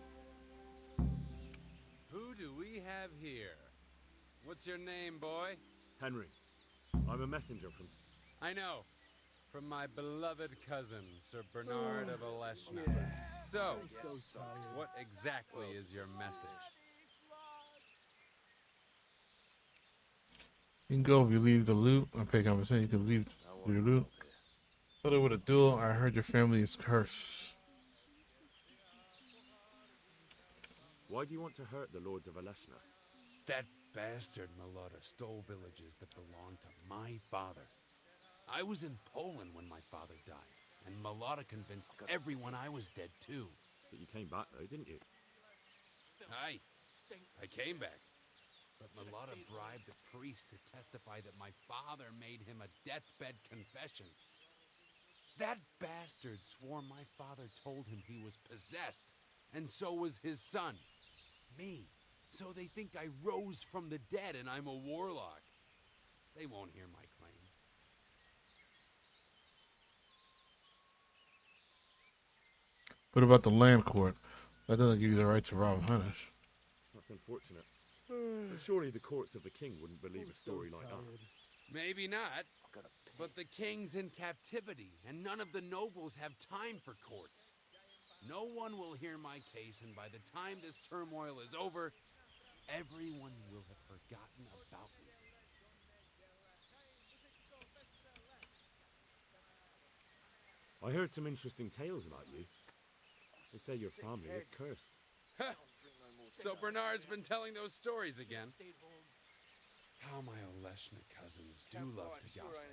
What's your name, boy? Henry. I'm a messenger from... I know. From my beloved cousin, Sir Bernard of Aleshna. So, what exactly is your message? You can go if you leave the loot. I pay conversation. You can leave your loot. So there with a duel. I heard your family is cursed. Why do you want to hurt the lords of Aleshna? That bastard Malota stole villages that belonged to my father. I was in Poland when my father died, and Malota convinced everyone I was dead too. But you came back though, didn't you? I came back. But Malota bribed a priest to testify that my father made him a deathbed confession. That bastard swore my father told him he was possessed, and so was his son, me. So they think I rose from the dead and I'm a warlock. They won't hear my claim. What about the land court? That doesn't give you the right to rob Hunnish. That's unfortunate. But surely the courts of the king wouldn't believe a story like that. Maybe not. But the king's in captivity, and none of the nobles have time for courts. No one will hear my case, and by the time this turmoil is over, everyone will have forgotten about me. I heard some interesting tales about you. They say your family is cursed. So Bernard's been telling those stories again. How my Oleshna cousins do love to gossip.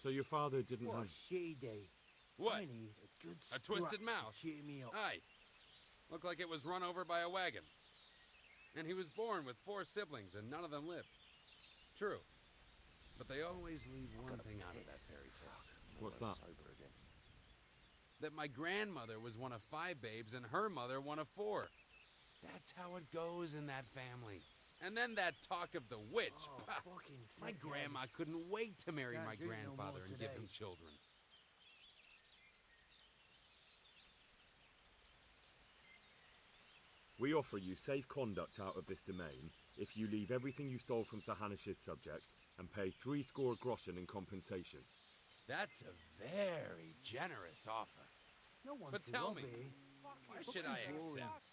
So your father didn't have... What? A twisted mouth? Aye. Looked like it was run over by a wagon. And he was born with 4 siblings and none of them lived. True. But they always leave one thing out of that fairy tale. What's that? That my grandmother was one of 5 babes and her mother one of 4. That's how it goes in that family. And then that talk of the witch. My grandma couldn't wait to marry my grandfather and give him children. We offer you safe conduct out of this domain if you leave everything you stole from Sir Hanish's subjects and pay 60 groschen in compensation. That's a very generous offer. But tell me, why should I accept?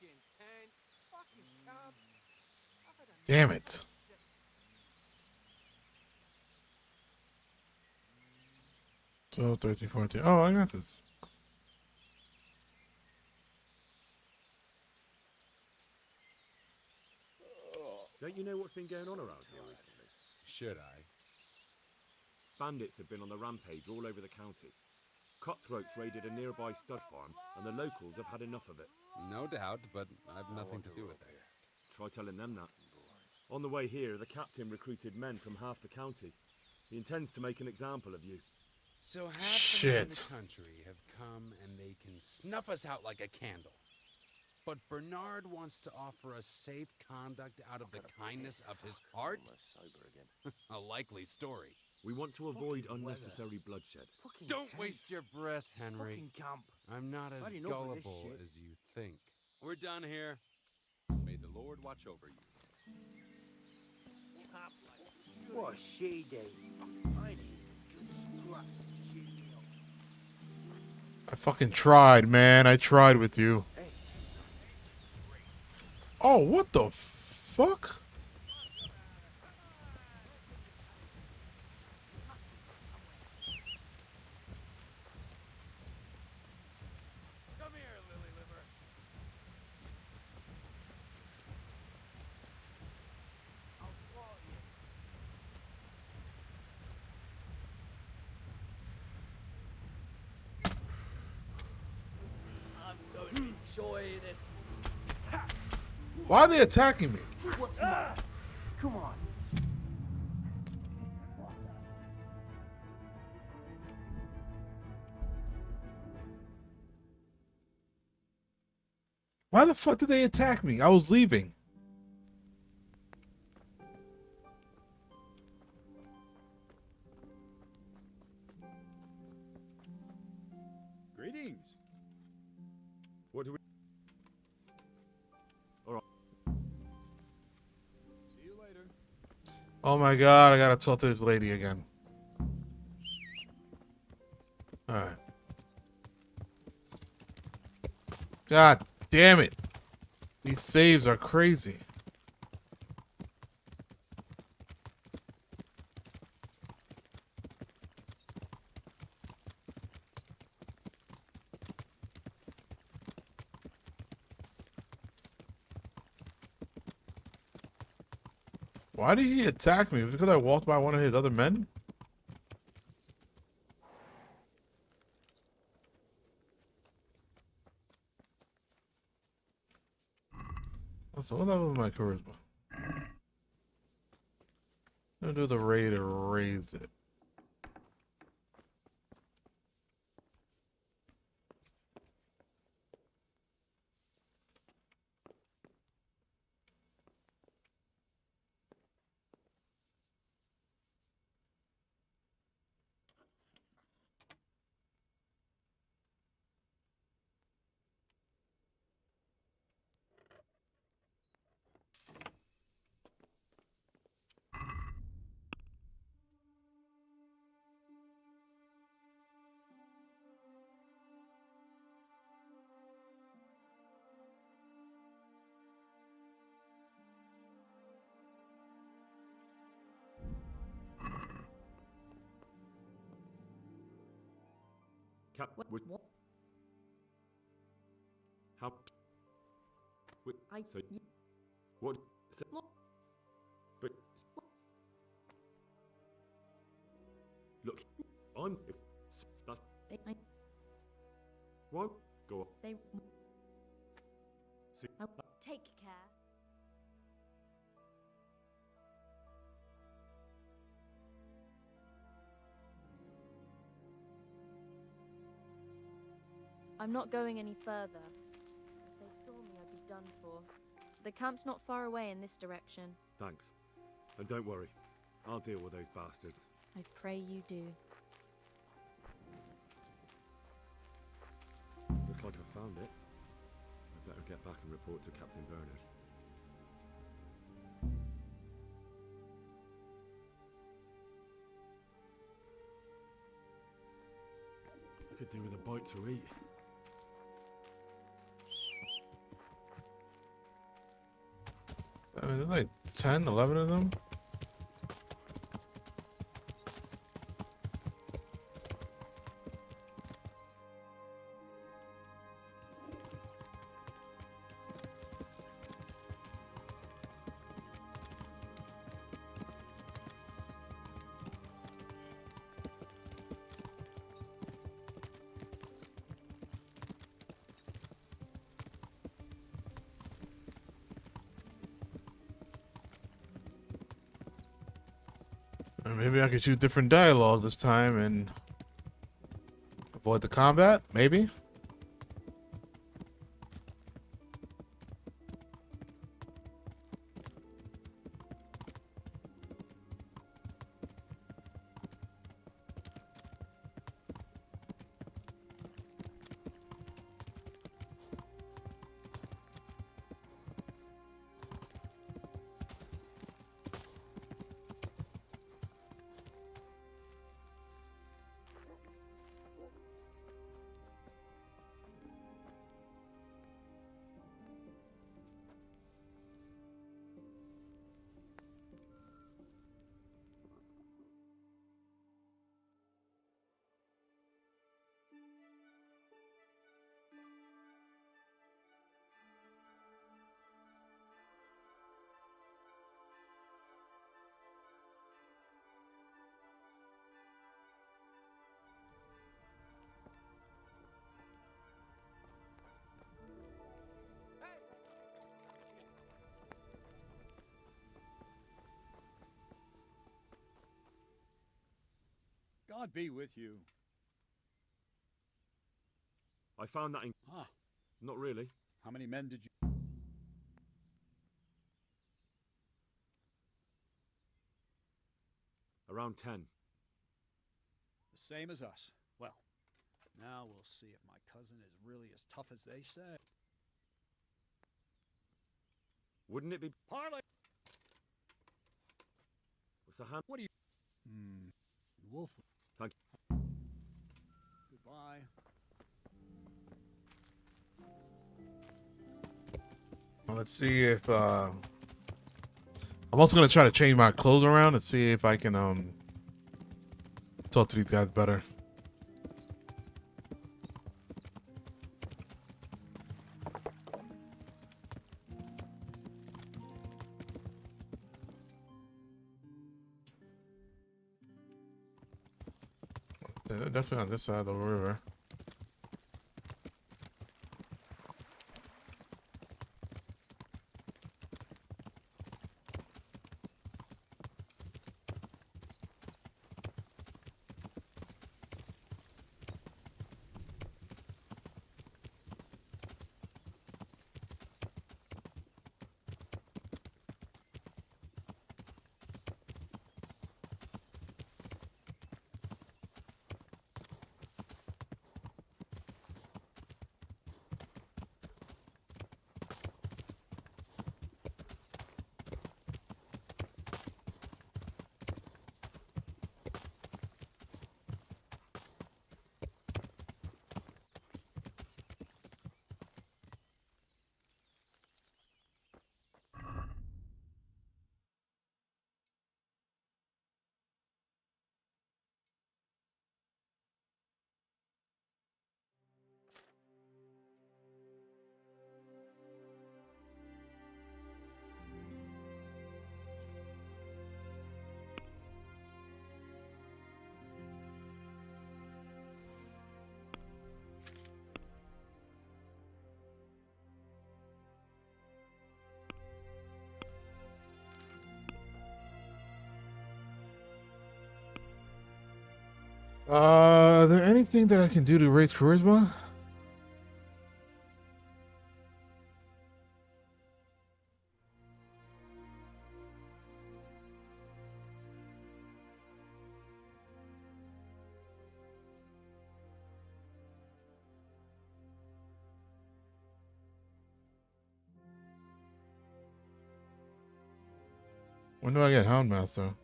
Damn it. Oh, 13, 14. Oh, I got this. Don't you know what's been going on around here recently? Should I? Bandits have been on the rampage all over the county. Cutthroats raided a nearby stud farm, and the locals have had enough of it. No doubt, but I've nothing to do with it. Try telling them that. On the way here, the captain recruited men from half the county. He intends to make an example of you. So half the men in the country have come and they can snuff us out like a candle. But Bernard wants to offer us safe conduct out of the kindness of his heart? A likely story. We want to avoid unnecessary bloodshed. Don't waste your breath, Henry. I'm not as gullible as you think. We're done here. May the Lord watch over you. What she did? I need a good scrap to cheer me up. I fucking tried, man. I tried with you. Oh, what the fuck? Come here, Lily Liver. I'll slaughter you. I'm going to enjoy it. Why are they attacking me? What's mine? Come on. Why the fuck did they attack me? I was leaving. Greetings. What do we... All right. See you later. Oh my god, I gotta talk to this lady again. Alright. God damn it. These saves are crazy. Why did he attack me? Because I walked by one of his other men? So what level is my charisma? I'm gonna do the raid to raise it. Cap, What? how? Wait, I- so, what? So, but look, I'm. If, that's why go on. They See, take care. I'm not going any further. If they saw me, I'd be done for. The camp's not far away in this direction. thanks, and don't worry, I'll deal with those bastards. I pray you do. Looks like I found it. I better get back and report to Captain Bernard. I could do with a bite to eat. I mean, there's like 10, 11 of them. Or maybe I could choose different dialogue this time and avoid the combat, maybe? God be with you. I found that in... Ah. Not really. How many men did you... Around 10. The same as us. Well, now we'll see if my cousin is really as tough as they say. Wouldn't it be... Parley! What's a hand? What do you... Wolf. Thank Goodbye. Well, let's see if I'm also gonna try to change my clothes around and see if I can talk to these guys better. They're definitely on this side of the river. Is there anything that I can do to raise charisma? When do I get Houndmaster?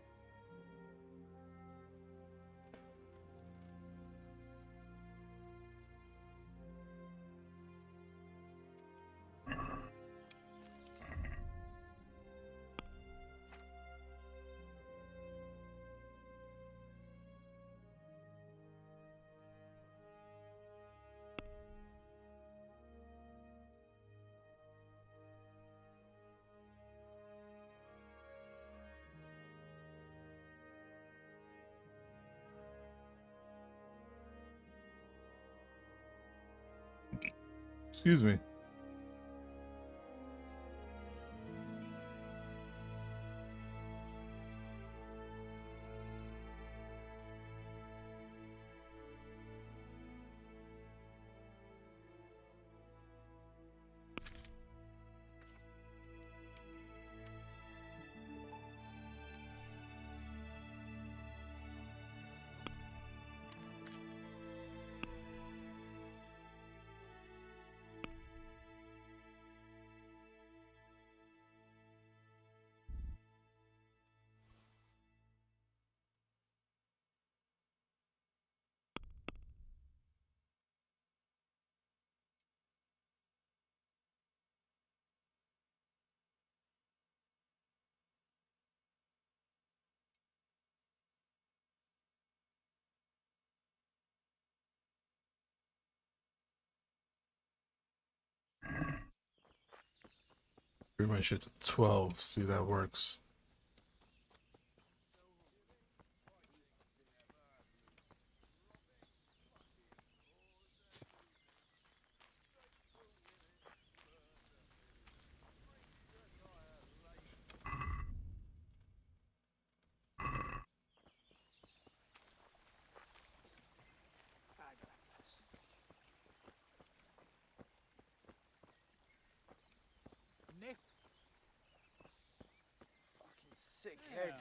Excuse me. Bring my shit to 12. See if that works. Nick. Fucking sick head.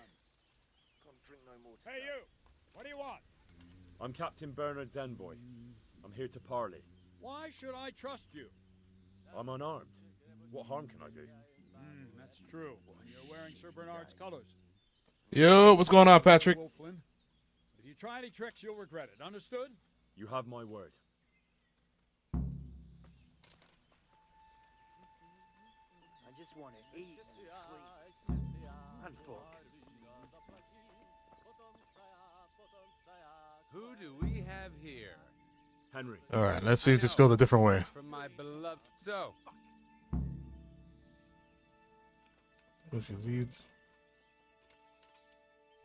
Can't drink no more today. Hey, you! What do you want? I'm Captain Bernard's envoy. I'm here to parley. Why should I trust you? I'm unarmed. What harm can I do? That's true. You're wearing Sir Bernard's colors. Yo, what's going on, Patrick? Wolflin. If you try any tricks, you'll regret it. Understood? You have my word. I just want to eat and sleep. And fuck. Who do we have here? Henry. All right, let's see if this goes a different way. From my beloved. So. If you lead.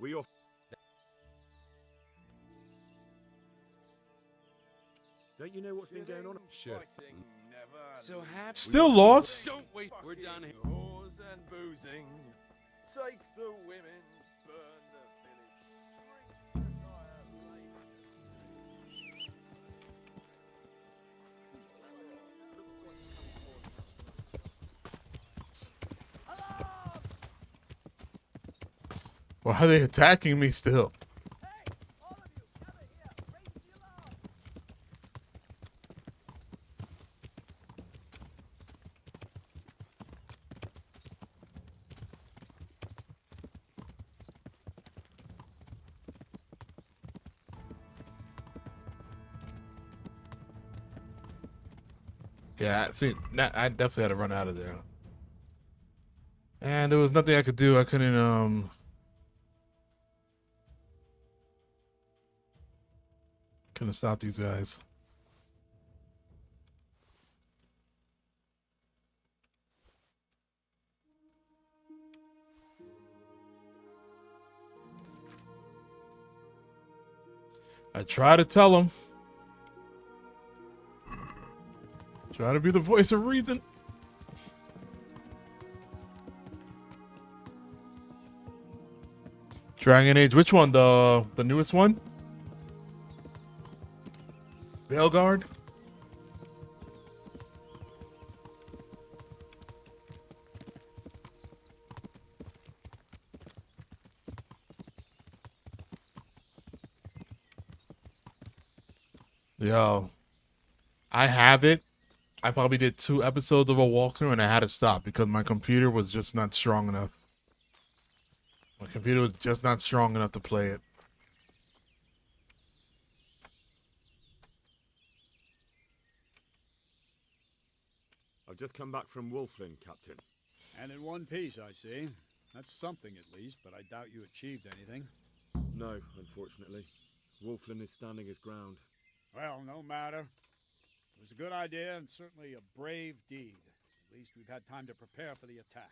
We off. Don't you know what's been going on? Sure. So happy. Still lost? Don't wait. We're done here. Whores and boozing. Take the women. Burn the village. Why are they attacking me still? Yeah, see, I definitely had to run out of there. And there was nothing I could do. I couldn't stop these guys. I try to tell them. Try to be the voice of reason. Dragon Age, which one? The newest one? Veilguard? Yo, I have it. I probably did 2 episodes of a walkthrough and I had to stop because my computer was just not strong enough. My computer was just not strong enough to play it. I've just come back from Wolflin, Captain. And in one piece, I see. That's something at least, but I doubt you achieved anything. No, unfortunately. Wolflin is standing his ground. Well, no matter. It was a good idea and certainly a brave deed. At least we've had time to prepare for the attack.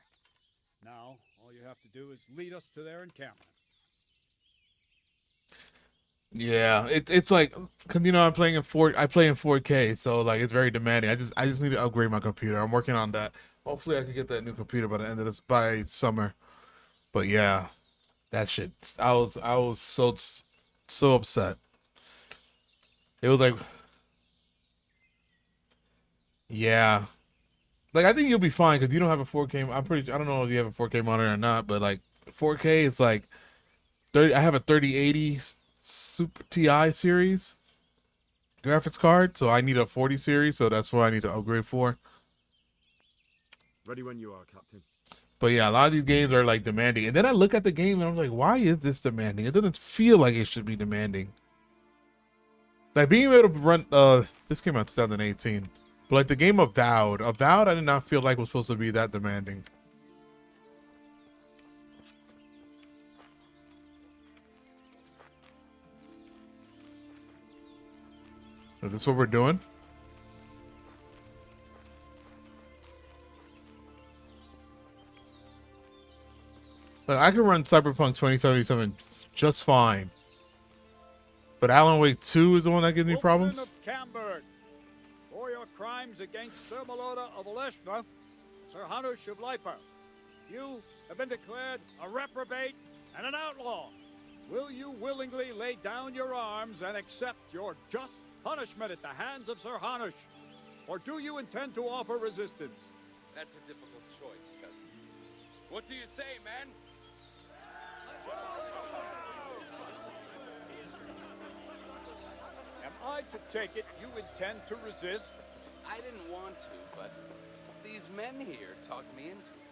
Now, all you have to do is lead us to their encampment. Yeah, it's like, cause you know I play in 4K, so like it's very demanding. I just need to upgrade my computer. I'm working on that. Hopefully I can get that new computer by the end of this, by summer. But yeah, that shit. I was so upset. It was like, yeah, like I think you'll be fine because you don't have a 4K. I don't know if you have a 4K monitor or not, but like 4K, it's like 30. I have a 3080 Super TI series graphics card, so I need a 40 series, so that's what I need to upgrade for. Ready when you are, Captain. But yeah, a lot of these games are like demanding, and then I look at the game and I'm like, why is this demanding? It doesn't feel like it should be demanding. Like being able to run this came out 2018, but like the game Avowed I did not feel like was supposed to be that demanding. Is this what we're doing? Like, I can run Cyberpunk 2077 just fine. But Alan Wake 2 is the one that gives me problems? Of Camberg, for your crimes against Sir Meloda of Oleshna, Sir Hanush of Liper, you have been declared a reprobate and an outlaw. Will you willingly lay down your arms and accept your just punishment at the hands of Sir Hanush? Or do you intend to offer resistance? That's a difficult choice, cousin. What do you say, man? Am I to take it you intend to resist? I didn't want to, but these men here talked me into it.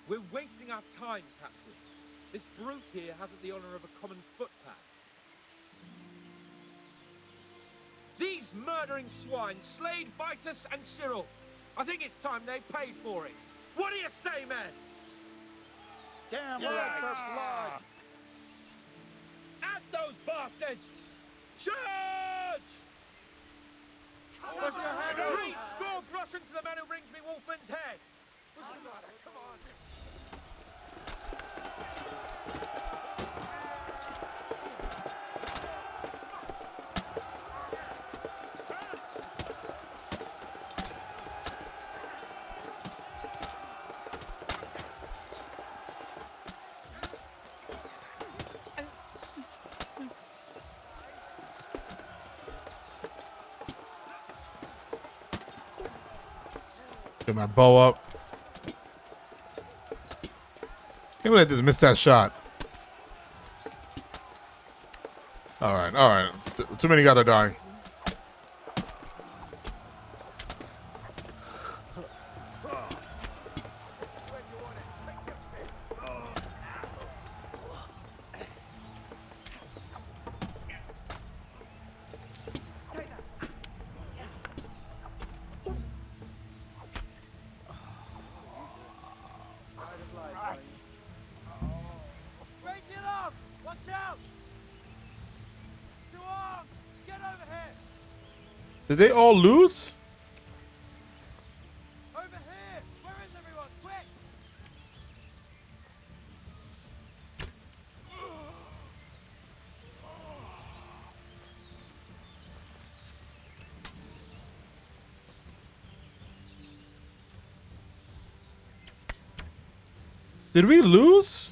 We're wasting our time, Captain. This brute here hasn't the honor of a common footpad. These murdering swine slayed Vitus and Cyril. I think it's time they paid for it. What do you say, man? Damn right, First Blood. At those bastards! Charge! Push your head out. 3 score groschen to the man who brings me Wolfman's head. What's the matter? Come on. Get my bow up. Can't believe I just missed that shot. All right, all right. Too many guys are dying. Raise the alarm! Watch out! Suang! Get over here! Did they all lose? Over here! Where is everyone? Quick! Did we lose?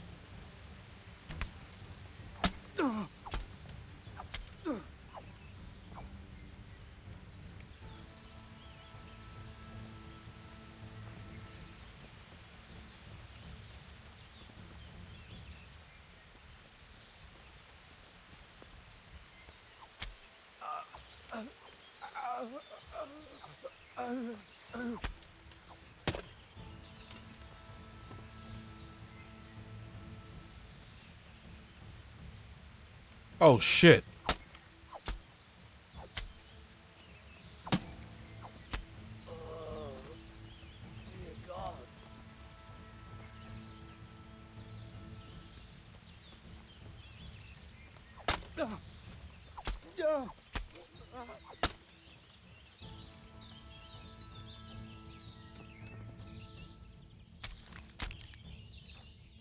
Oh shit. Dear God.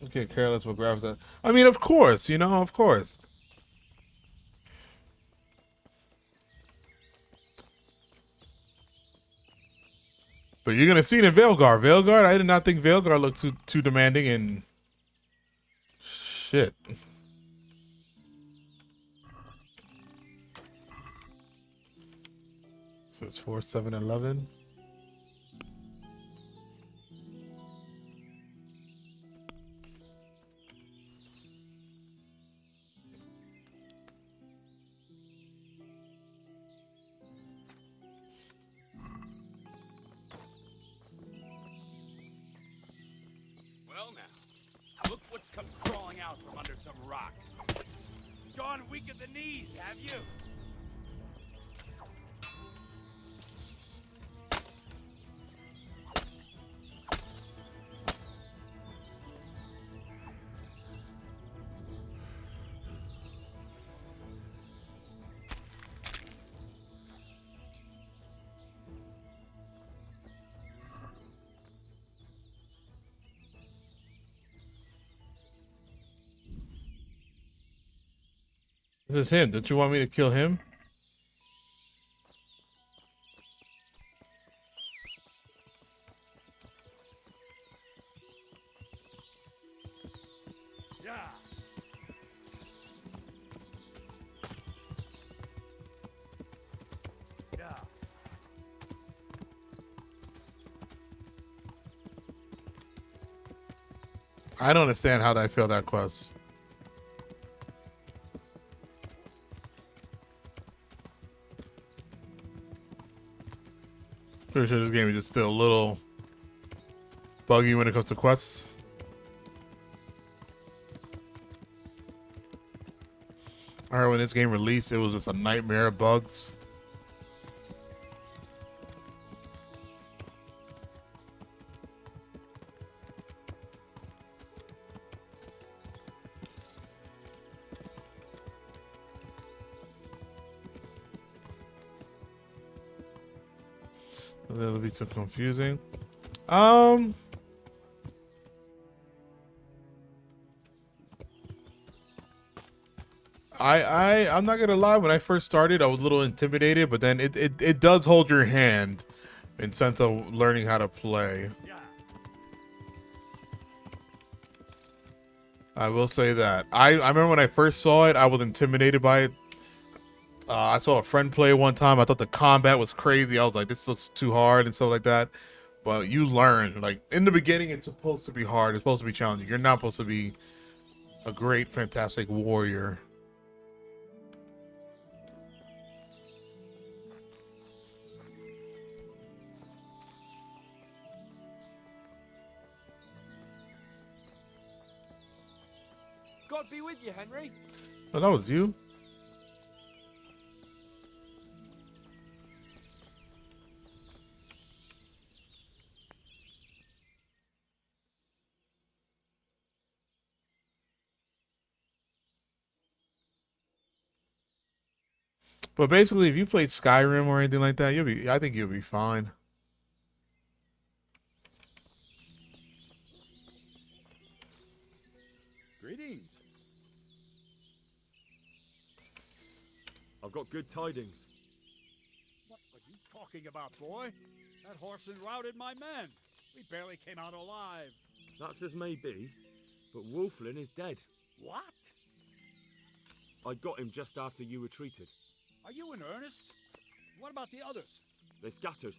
Okay, careless will grab that. I mean, of course, you know, of course. But you're gonna see it in Veilguard. Veilguard, I did not think Veilguard looked too demanding and shit. So it's 4, 7, 11. Well now, look what's come crawling out from under some rock. Gone weak at the knees, have you? This is him. Don't you want me to kill him? Yeah. Yeah. I don't understand how I failed that quest. Pretty sure this game is just still a little buggy when it comes to quests. I heard when this game released, it was just a nightmare of bugs. That'll be too confusing. I'm not gonna lie, when I first started I was a little intimidated, but then it does hold your hand in sense of learning how to play. I will say that. I remember when I first saw it, I was intimidated by it. I saw a friend play one time. I thought the combat was crazy. I was like, this looks too hard and stuff like that. But you learn, like in the beginning, it's supposed to be hard. It's supposed to be challenging. You're not supposed to be a great, fantastic warrior. God be with you, Henry. Oh, that was you? But basically, if you played Skyrim or anything like that, I think you'll be fine. Greetings. I've got good tidings. What are you talking about, boy? That horse routed my men. We barely came out alive. That's as may be, but Wolflin is dead. What? I got him just after you retreated. Are you in earnest? What about the others? They scattered.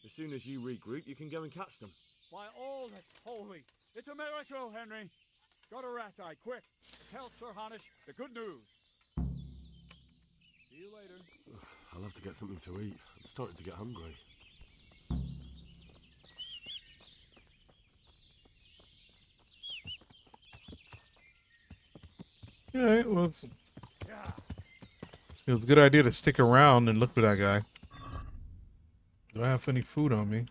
As soon as you regroup, you can go and catch them. By all that's holy, it's a miracle, Henry. Go to Rat-Eye, quick. Tell Sir Hanish the good news. See you later. I'll have to get something to eat. I'm starting to get hungry. Yeah, well, it's a good idea to stick around and look for that guy. Do I have any food on me?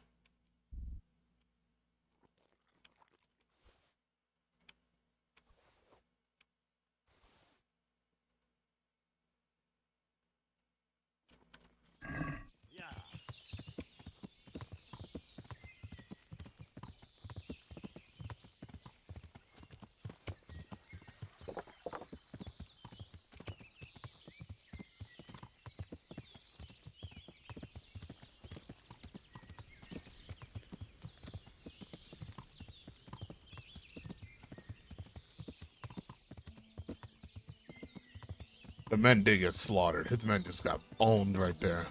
The men did get slaughtered. His men just got owned right there.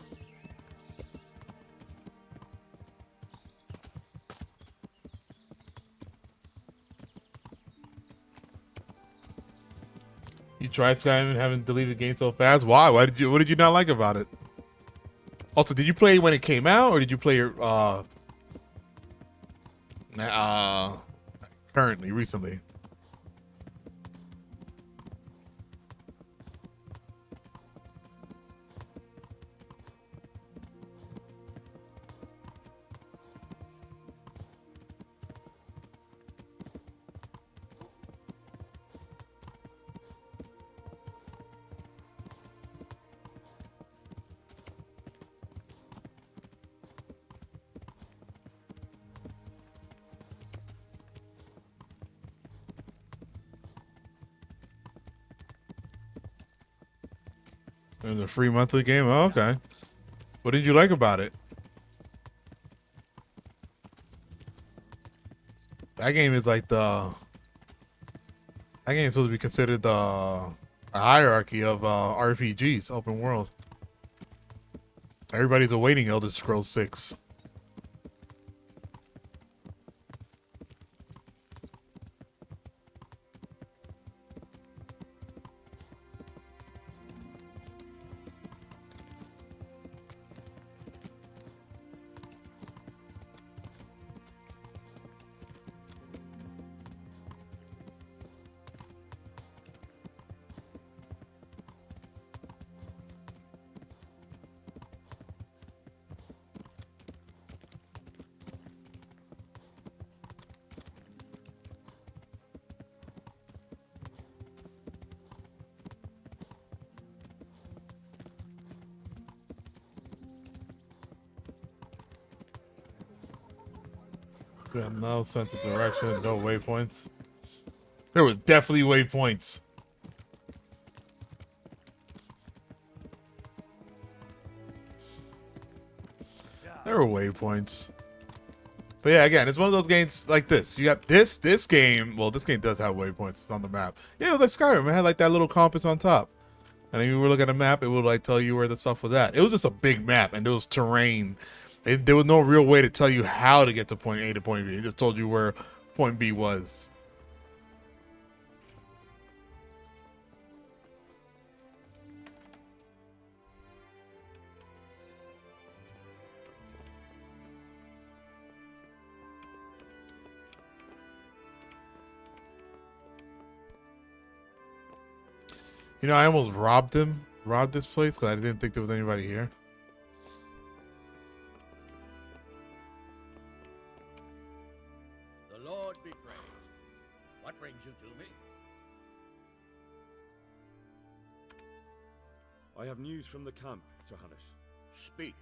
You tried Skyrim and haven't deleted the game so fast? Why? What did you not like about it? Also, did you play it when it came out, or did you play it currently, recently? In the free monthly game? Oh, okay. What did you like about it? That game is like that game is supposed to be considered a hierarchy of RPGs, open world. Everybody's awaiting Elder Scrolls 6. Got no sense of direction, no waypoints. There was definitely waypoints. There were waypoints. But yeah, again, it's one of those games like this. You got this game. Well, this game does have waypoints. It's on the map. Yeah, it was like Skyrim. It had like that little compass on top. And if you were looking at a map, it would like tell you where the stuff was at. It was just a big map, and there was terrain. There was no real way to tell you how to get to point A to point B. It just told you where point B was. You know, I almost robbed this place because I didn't think there was anybody here. The Lord be praised. What brings you to me? I have news from the camp, Sir Hanush. Speak.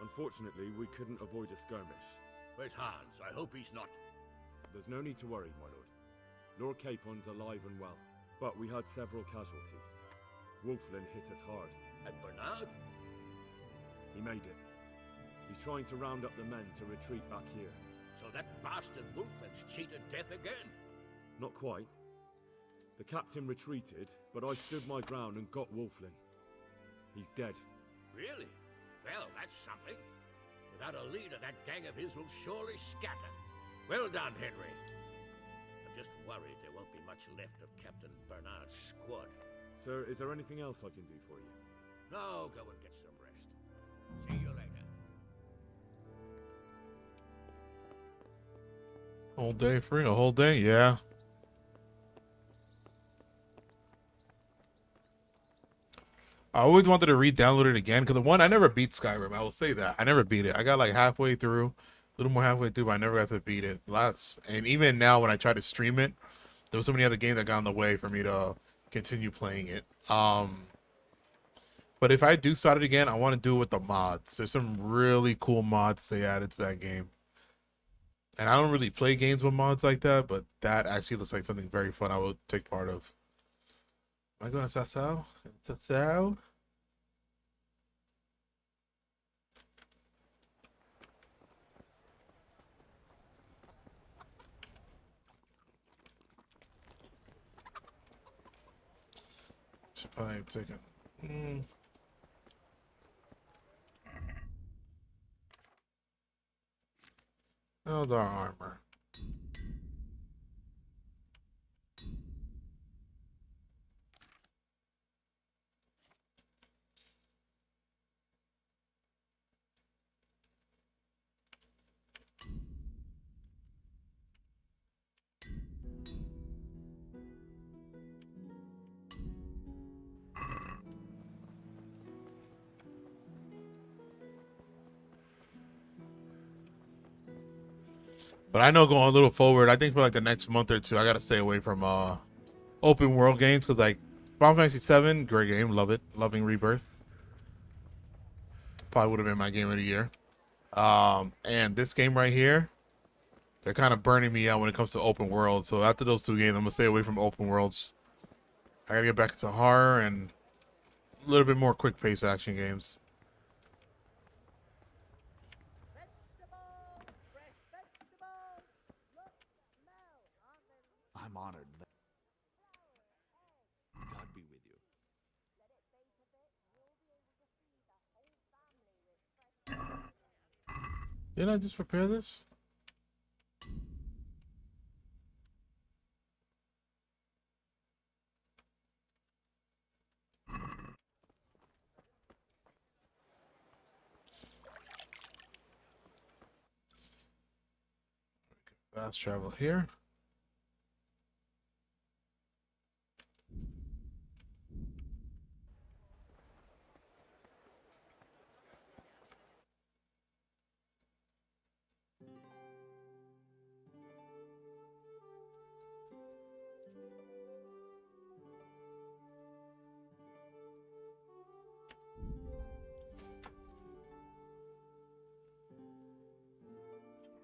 Unfortunately, we couldn't avoid a skirmish. Where's Hans? I hope he's not. There's no need to worry, my lord. Lord Capon's alive and well, but we had several casualties. Wolflin hit us hard. And Bernard? He made it. He's trying to round up the men to retreat back here. So that bastard Wolfen's cheated death again? Not quite. The captain retreated, but I stood my ground and got Wolflin. He's dead. Really? Well, that's something. Without a leader, that gang of his will surely scatter. Well done, Henry. I'm just worried there won't be much left of Captain Bernard's squad. Sir, is there anything else I can do for you? No, go and get some rest. See you later. Whole day free, a whole day, yeah. I always wanted to re-download it again because I never beat Skyrim. I will say that I never beat it. I got like halfway through, a little more halfway through, but I never got to beat it. And even now, when I try to stream it, there were so many other games that got in the way for me to continue playing it. But if I do start it again, I want to do it with the mods. There's some really cool mods they added to that game. And I don't really play games with mods like that, but that actually looks like something very fun I will take part of. Am I going to Sassau? Sassau? Should probably take it. Eldar armor. But I know going a little forward, I think for like the next month or two, I gotta stay away from open world games because like Final Fantasy 7, great game, love it, loving Rebirth. Probably would have been my game of the year. And this game right here, they're kind of burning me out when it comes to open world. So after those two games, I'm gonna stay away from open worlds. I gotta get back into horror and a little bit more quick paced action games. I'm honored. God be with you. Didn't I just prepare this? Fast travel here.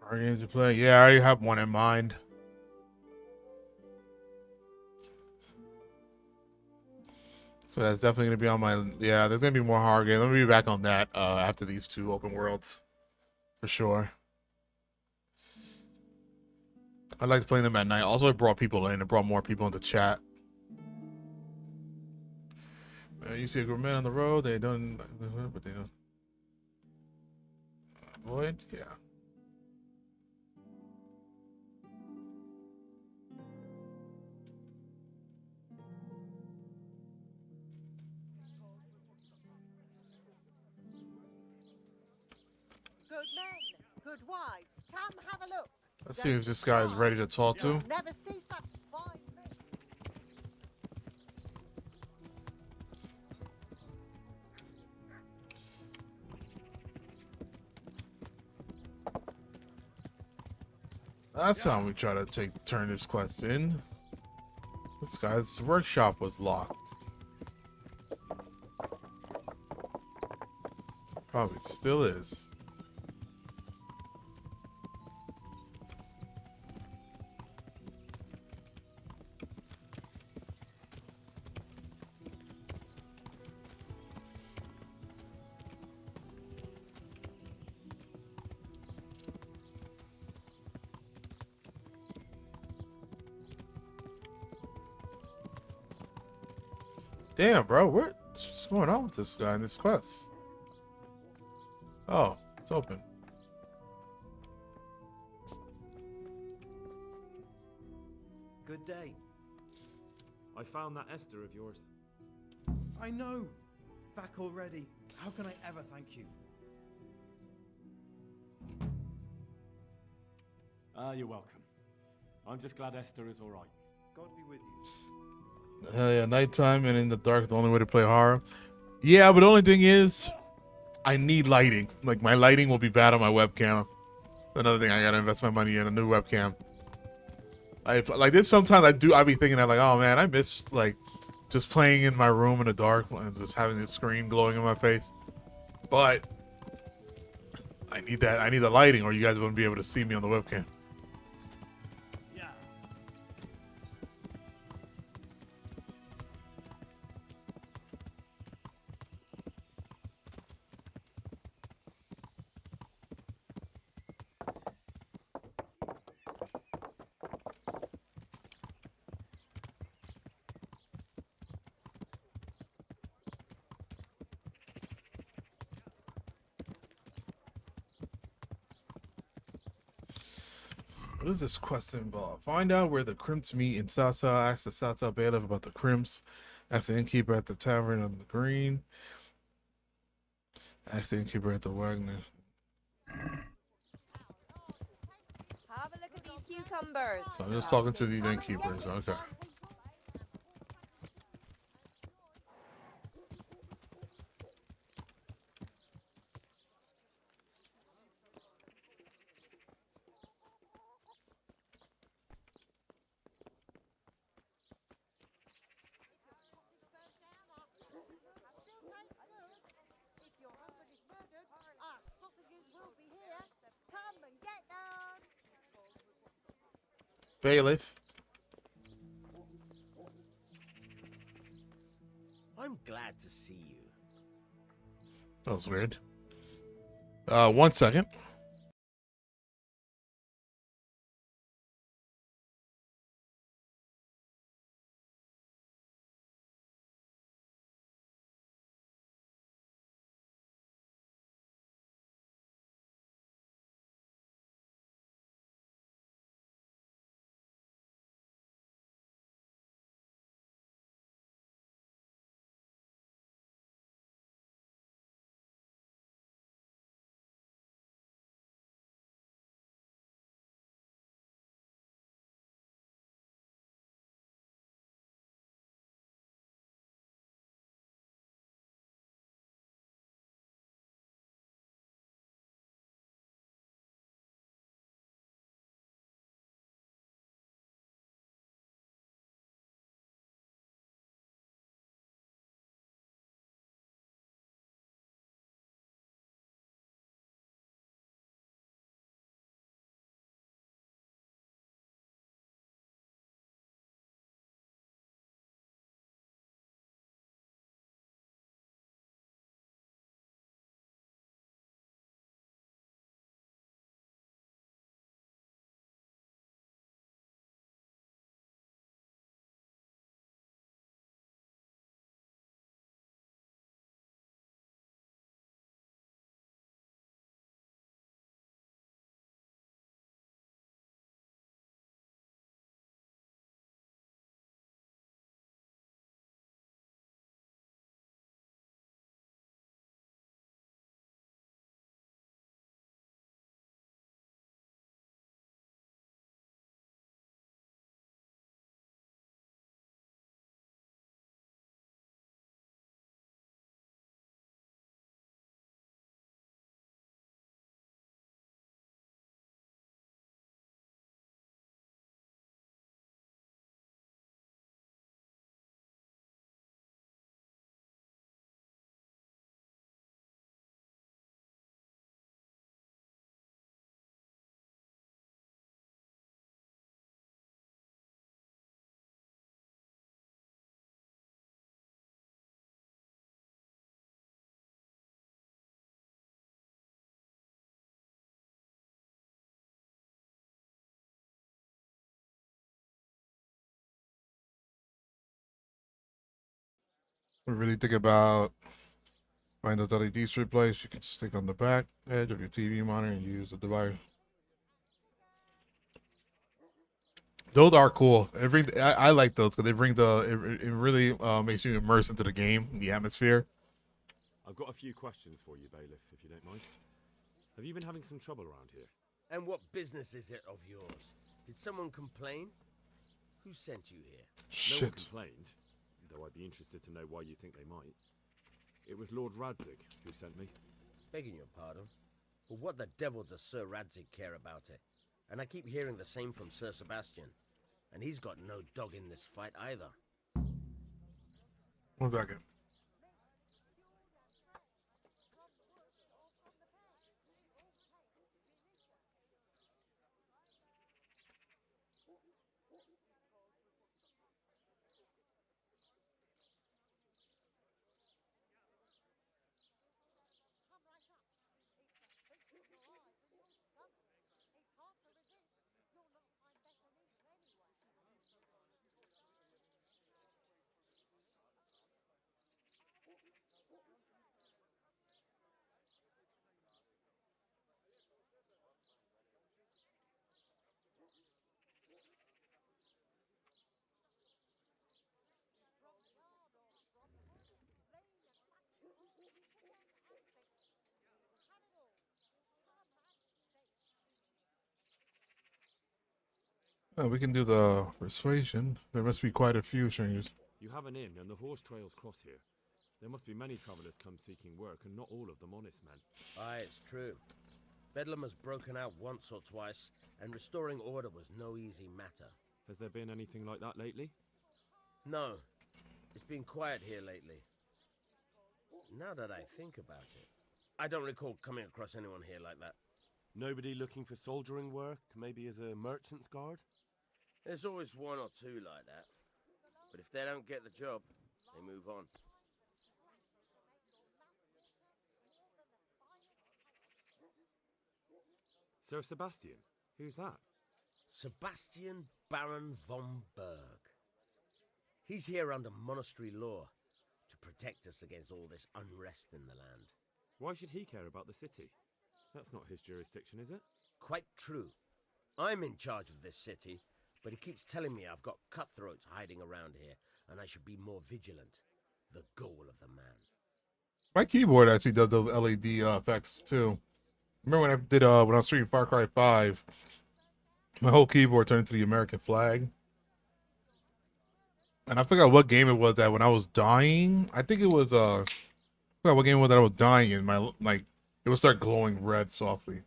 Are games you play? Yeah, I already have one in mind. So that's definitely gonna be on my. Yeah, there's gonna be more horror games. Let me be back on that after these two open worlds, for sure. I like playing them at night. Also, it brought people in. It brought more people into chat. You see a group of men on the road. They don't, but they don't avoid. Yeah. Good men, good wives, come have a look. Let's see if this guy is ready to talk to. Never see such fine men. That's how we try to turn this quest in. This guy's workshop was locked. Probably still is. Damn, bro, what's going on with this guy in this quest? Oh, it's open. Good day. I found that Esther of yours. I know. Back already. How can I ever thank you? You're welcome. I'm just glad Esther is all right. God be with you. Hell yeah, nighttime and in the dark, the only way to play horror. Yeah, but the only thing is, I need lighting. Like, my lighting will be bad on my webcam. Another thing, I gotta invest my money in a new webcam. Like this, sometimes I be thinking that, like, oh man, I miss, like, just playing in my room in the dark and just having the screen glowing in my face. But I need that. I need the lighting, or you guys wouldn't be able to see me on the webcam. What does this quest involve? Find out where the crimps meet in Southside. Ask the Southside bailiff about the crimps. Ask the innkeeper at the tavern on the green. Ask the innkeeper at the Wagner. Have a look at these cucumbers. So I'm just talking to these innkeepers. Okay. If your husband is murdered, our sausages will be here. Come and get them. Bailiff. I'm glad to see you. That was weird. 1 second. We really think about find those LED strip lights you can stick on the back edge of your TV monitor and use the device. Those are cool. I like those because they bring it really makes you immerse into the game, the atmosphere. I've got a few questions for you, Bailiff, if you don't mind. Have you been having some trouble around here? And what business is it of yours? Did someone complain? Who sent you here? No one complained, though I'd be interested to know why you think they might. It was Lord Radzig who sent me. Begging your pardon? Well, what the devil does Sir Radzig care about it? And I keep hearing the same from Sir Sebastian. And he's got no dog in this fight either. 1 second. We can do the persuasion. There must be quite a few strangers. You have an inn, and the horse trails cross here. There must be many travelers come seeking work, and not all of them honest men. Aye, it's true. Bedlam has broken out once or twice, and restoring order was no easy matter. Has there been anything like that lately? No. It's been quiet here lately. Now that I think about it, I don't recall coming across anyone here like that. Nobody looking for soldiering work, maybe as a merchant's guard? There's always one or two like that. But if they don't get the job, they move on. Sir Sebastian? Who's that? Sebastian Baron von Berg. He's here under monastery law to protect us against all this unrest in the land. Why should he care about the city? That's not his jurisdiction, is it? Quite true. I'm in charge of this city, but he keeps telling me I've got cutthroats hiding around here, and I should be more vigilant. The goal of the man. My keyboard actually does those LED effects too. Remember when I did when I was streaming Far Cry 5, my whole keyboard turned into the American flag. And I forgot what game it was that when I was dying, I think it was I forgot what game it was that I was dying in. My it would start glowing red softly.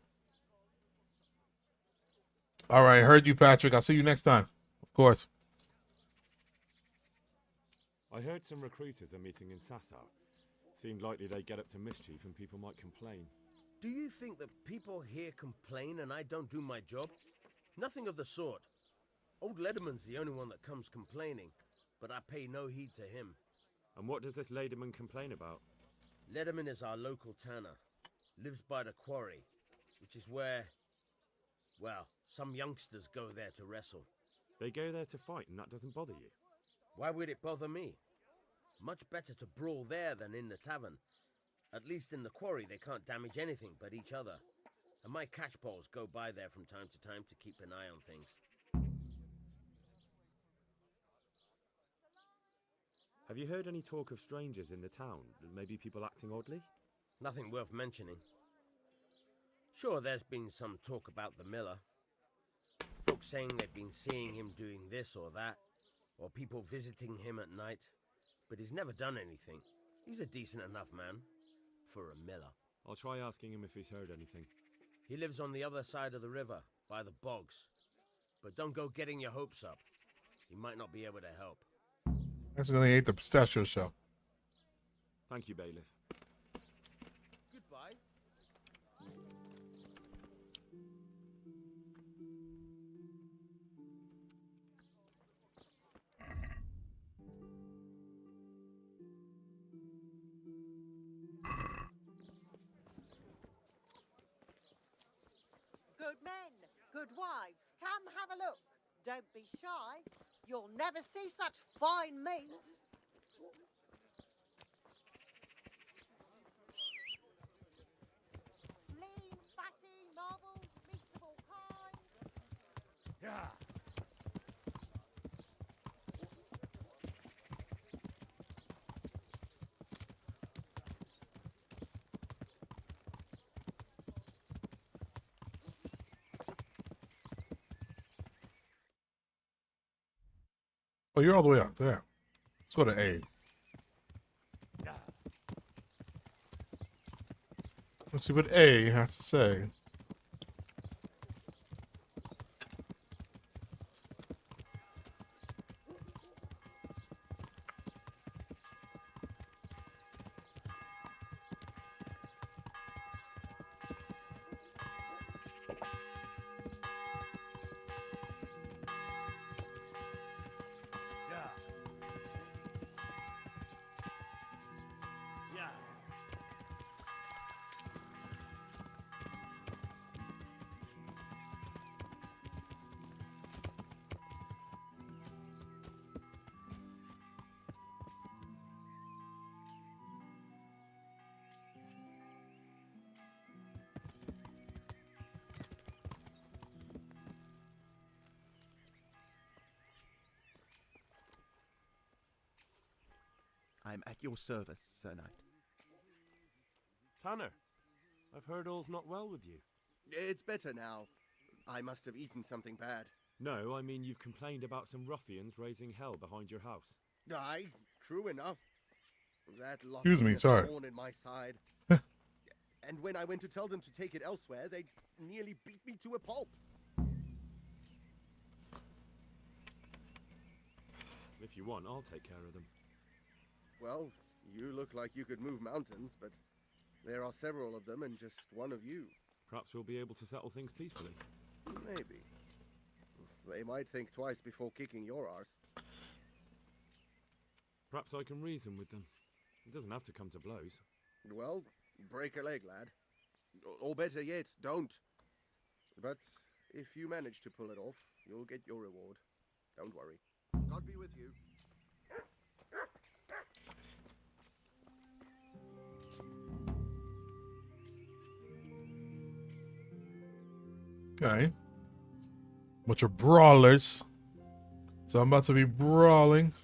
All right, heard you, Patrick. I'll see you next time. Of course. I heard some recruiters are meeting in Sasau. Seemed likely they get up to mischief and people might complain. Do you think that people here complain and I don't do my job? Nothing of the sort. Old Lederman's the only one that comes complaining, but I pay no heed to him. And what does this Lederman complain about? Lederman is our local tanner. Lives by the quarry, which is where, well, some youngsters go there to wrestle. They go there to fight and that doesn't bother you? Why would it bother me? Much better to brawl there than in the tavern. At least in the quarry they can't damage anything but each other. And my catchpoles go by there from time to time to keep an eye on things. Have you heard any talk of strangers in the town? Maybe people acting oddly? Nothing worth mentioning. Sure, there's been some talk about the miller. Folks saying they've been seeing him doing this or that, or people visiting him at night. But he's never done anything. He's a decent enough man. For a miller. I'll try asking him if he's heard anything. He lives on the other side of the river, by the bogs. But don't go getting your hopes up. He might not be able to help. Accidentally ate the pistachio shell. Thank you, Bailiff. Goodbye. Good men, good wives, come have a look. Don't be shy. You'll never see such fine meat. Yeah. Oh, you're all the way out there. Let's go to A. Let's see what A has to say. I'm at your service, Sir Knight. Tanner, I've heard all's not well with you. It's better now. I must have eaten something bad. No, I mean you've complained about some ruffians raising hell behind your house. Aye, true enough. That lot Excuse me, has sorry. thorn in my side. And when I went to tell them to take it elsewhere, they nearly beat me to a pulp. If you want, I'll take care of them. Well, you look like you could move mountains, but there are several of them and just one of you. Perhaps we'll be able to settle things peacefully. Maybe. They might think twice before kicking your arse. Perhaps I can reason with them. It doesn't have to come to blows. Well, break a leg, lad. Or better yet, don't. But if you manage to pull it off, you'll get your reward. Don't worry. God be with you. Okay. Bunch of brawlers. So I'm about to be brawling.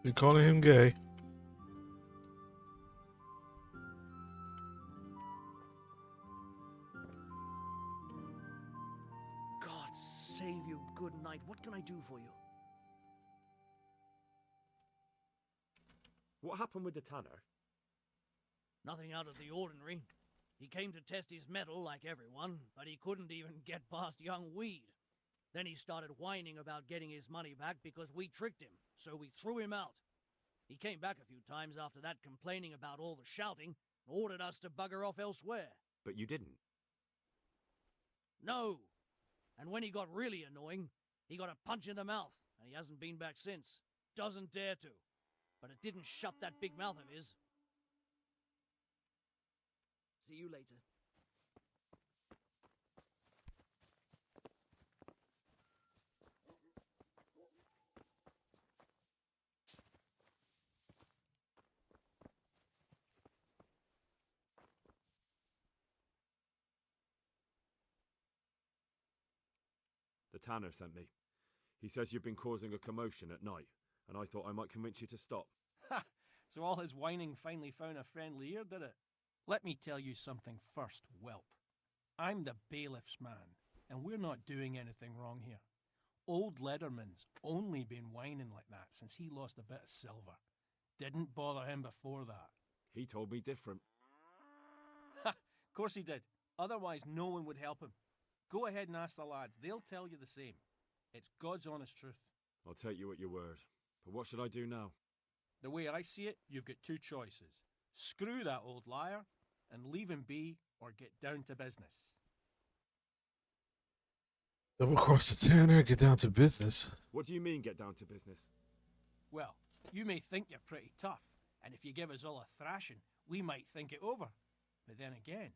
You calling him gay? God save you, good knight. What can I do for you? What happened with the tanner? Nothing out of the ordinary. He came to test his mettle like everyone, but he couldn't even get past young Weed. Then he started whining about getting his money back because we tricked him, so we threw him out. He came back a few times after that complaining about all the shouting and ordered us to bugger off elsewhere. But you didn't. No. And when he got really annoying, he got a punch in the mouth, and he hasn't been back since. Doesn't dare to. But it didn't shut that big mouth of his. See you later. The tanner sent me. He says you've been causing a commotion at night, and I thought I might convince you to stop. Ha! So all his whining finally found a friendly ear, did it? Let me tell you something first, whelp. I'm the bailiff's man, and we're not doing anything wrong here. Old Leatherman's only been whining like that since he lost a bit of silver. Didn't bother him before that. He told me different. Ha! Of course he did. Otherwise, no one would help him. Go ahead and ask the lads. They'll tell you the same. It's God's honest truth. I'll take you at your word. But what should I do now? The way I see it, you've got two choices. Screw that old liar and leave him be, or get down to business. Double cross the tanner, get down to business. What do you mean, get down to business? Well, you may think you're pretty tough, and if you give us all a thrashing, we might think it over. But then again,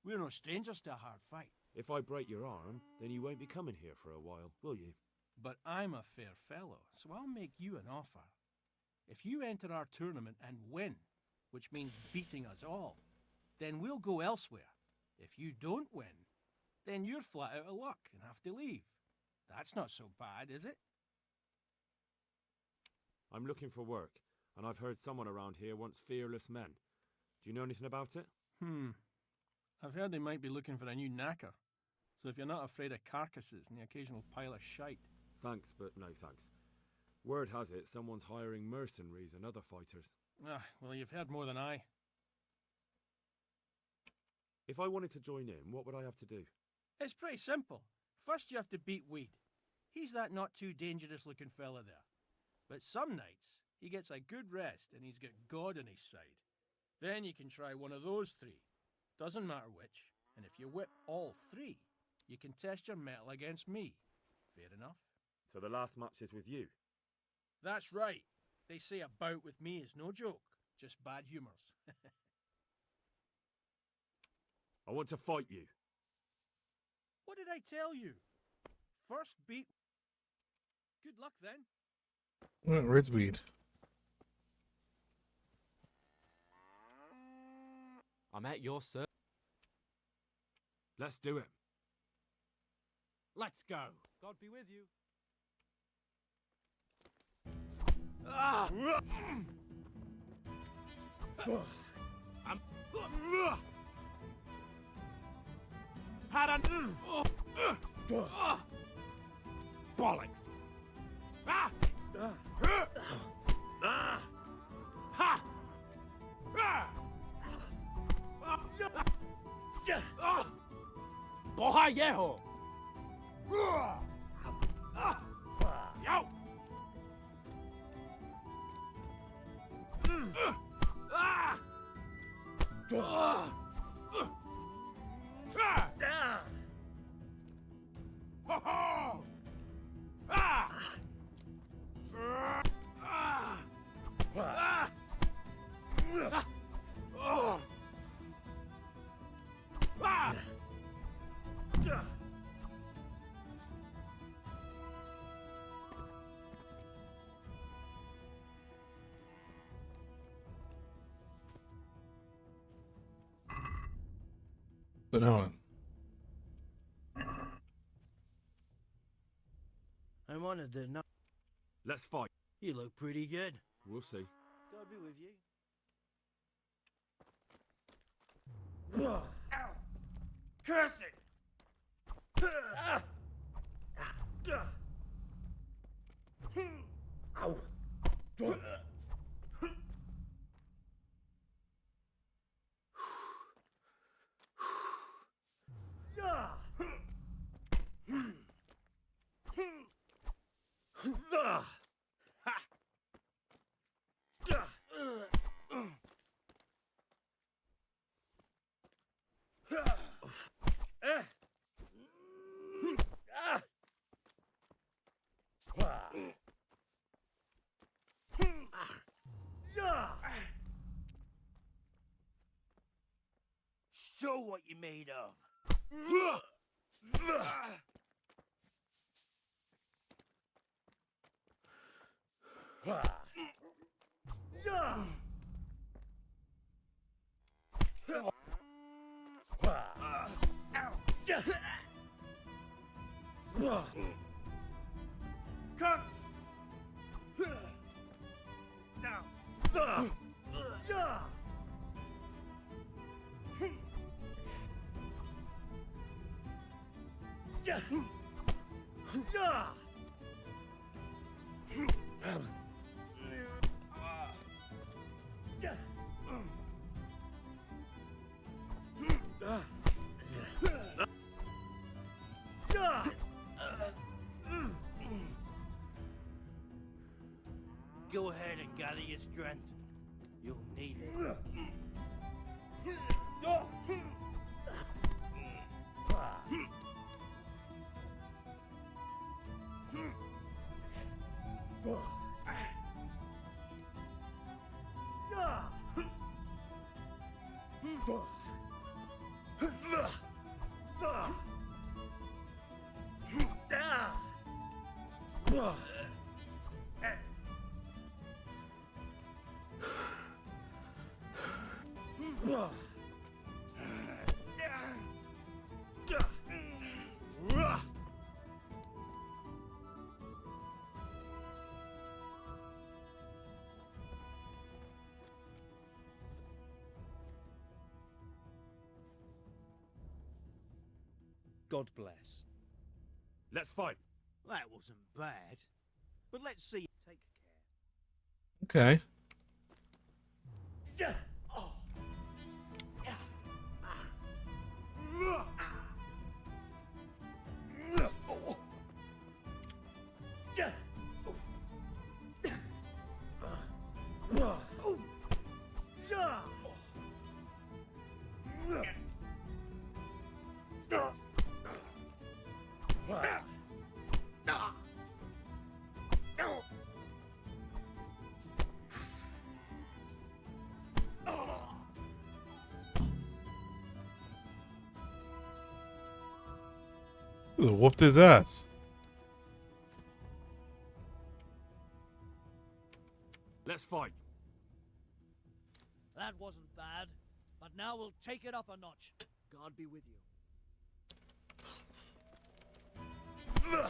we're no strangers to a hard fight. If I break your arm, then you won't be coming here for a while, will you? But I'm a fair fellow, so I'll make you an offer. If you enter our tournament and win, which means beating us all, then we'll go elsewhere. If you don't win, then you're flat out of luck and have to leave. That's not so bad, is it? I'm looking for work, and I've heard someone around here wants fearless men. Do you know anything about it? I've heard they might be looking for a new knacker. So if you're not afraid of carcasses and the occasional pile of shite. Thanks, but no thanks. Word has it someone's hiring mercenaries and other fighters. Well, you've heard more than I. If I wanted to join in, what would I have to do? It's pretty simple. First you have to beat Weed. He's that not too dangerous looking fella there. But some nights, he gets a good rest and he's got God on his side. Then you can try one of those three. Doesn't matter which. And if you whip all three, you can test your mettle against me. Fair enough? So the last match is with you? That's right. They say a bout with me is no joke. Just bad humours. I want to fight you. What did I tell you? First beat... Good luck then. Where's Weed? I'm at your service. Let's do it. Let's go. God be with you. I'm... Bollocks! Ha! Bohayeho! Yo! But no. I wanted to know. Let's fight. You look pretty good. We'll see. God be with you. Ow! Curse it! Ow! Show what you're made of. Come! Down! Go ahead and gather your strength. You'll need it. God bless. Let's fight. That wasn't bad. But let's see. Take Okay. Whooped his ass. Let's fight. That wasn't bad. But now we'll take it up a notch. God be with you. Yeah!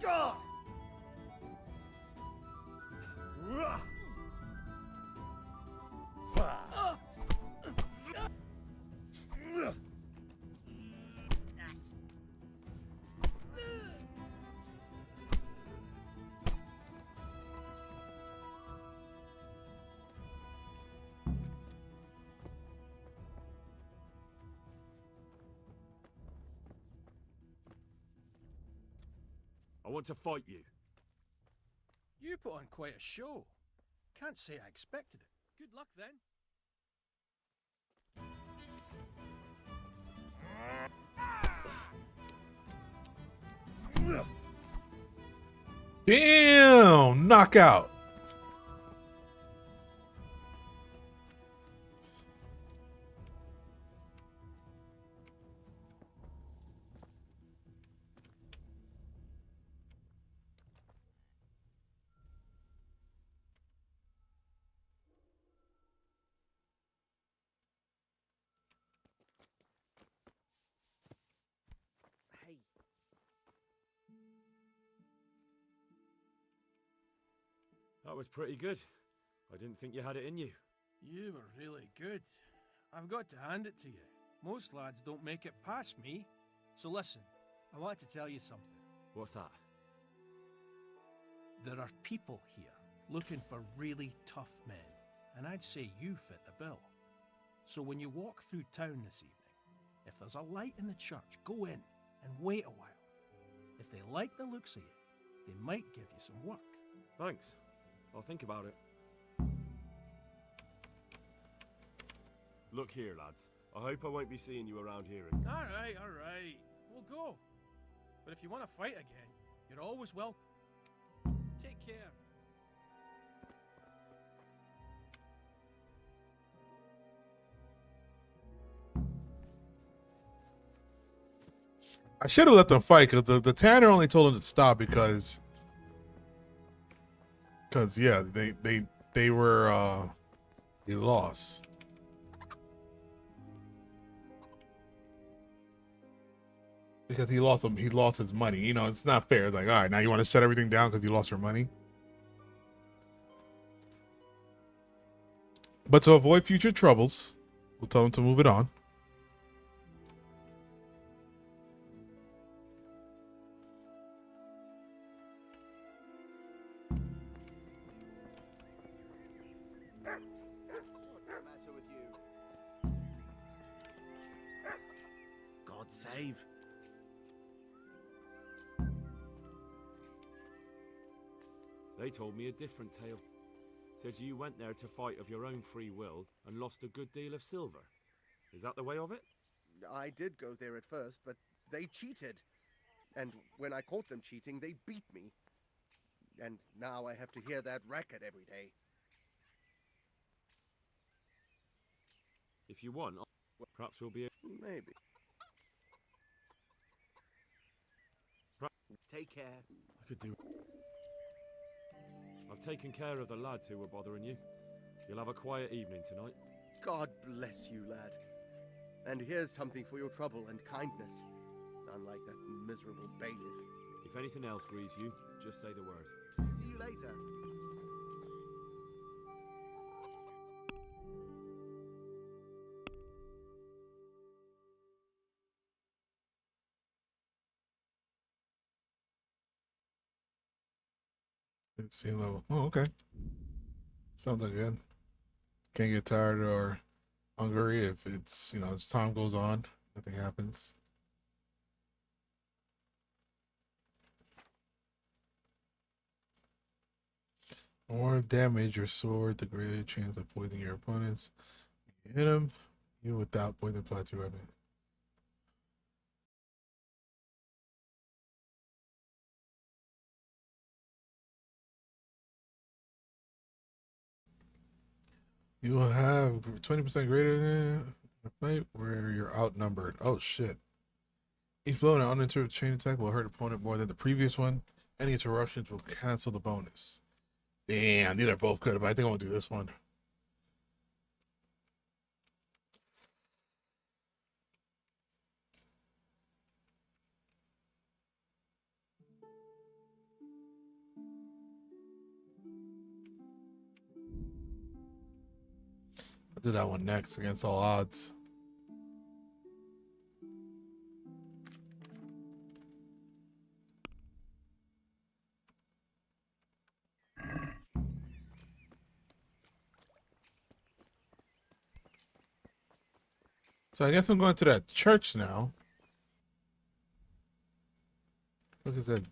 God! I want to fight you. You put on quite a show. Can't say I expected it. Good luck then. Damn! Knockout. Hey. That was pretty good. I didn't think you had it in you. You were really good. I've got to hand it to you. Most lads don't make it past me. So listen, I want to tell you something. What's that? There are people here looking for really tough men, and I'd say you fit the bill. So when you walk through town this evening, if there's a light in the church, go in and wait a while. If they like the looks of you, they might give you some work. Thanks. I'll think about it. Look here, lads. I hope I won't be seeing you around here again. All right. We'll go. But if you want to fight again, you're always welcome. Take care. I should have let them fight because the Tanner only told him to stop because yeah, they were they lost. Because he lost his money. You know, it's not fair. It's like, all right, now you want to shut everything down because you lost your money. But to avoid future troubles, we'll tell him to move it on. What's the matter with you? God save. They told me a different tale. Said you went there to fight of your own free will and lost a good deal of silver. Is that the way of it? I did go there at first, but they cheated. And when I caught them cheating, they beat me. And now I have to hear that racket every day. If you want, perhaps we'll be... Maybe. Take care. I could do... I've taken care of the lads who were bothering you. You'll have a quiet evening tonight. God bless you, lad. And here's something for your trouble and kindness. Unlike that miserable bailiff. If anything else grieves you, just say the word. See you later. Sea level. Oh, okay. Sounds like good. Can't get tired or hungry if it's, you know, as time goes on, nothing happens. More damage your sword, the greater chance of poisoning your opponents. You hit them, you without poison apply to your weapon. You will have 20% greater than a fight where you're outnumbered. Oh shit. Each blow in an uninterrupted chain attack will hurt opponent more than the previous one. Any interruptions will cancel the bonus. Damn, these are both good, but I think I'm gonna do this one. I'll do that one next against all odds. So I guess I'm going to that church now. Look at that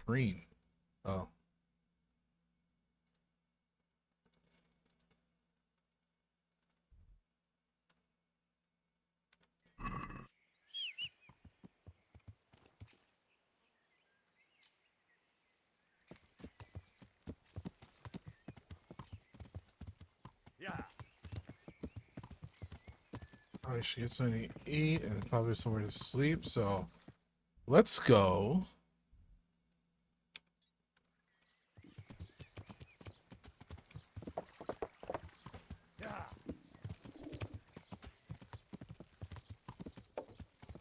green. Oh. Yeah. I should get something to eat and probably somewhere to sleep. So let's go.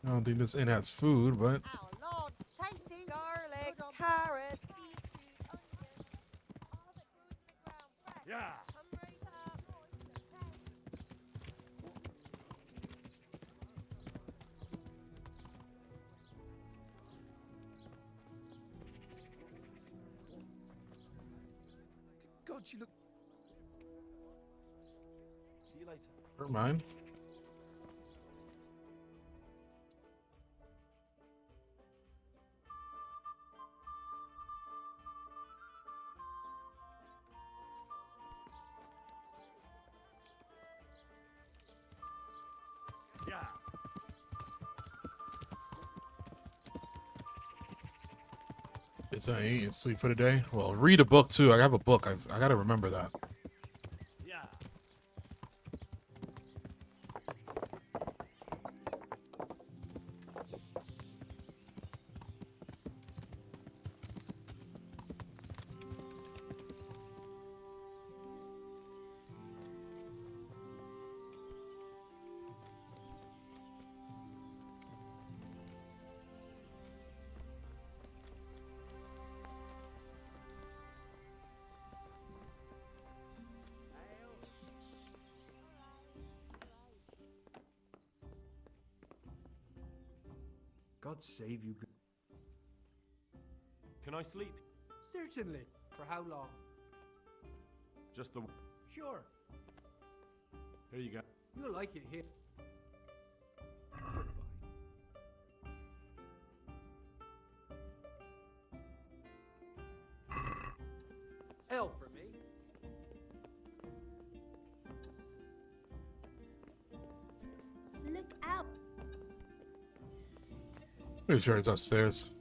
I don't think this inn has food, but Our Lord's tasty. Garlic, carrots. Yeah. God, you look... See you later. never mind. Yeah. It's I eat and sleep for the day. Well, read a book too. I have a book. I gotta remember that. Yeah. God save you. Can I sleep? Certainly. For how long? Just the... Sure. Here you go. You'll like it here. L for me. Look out. Pretty sure it's upstairs.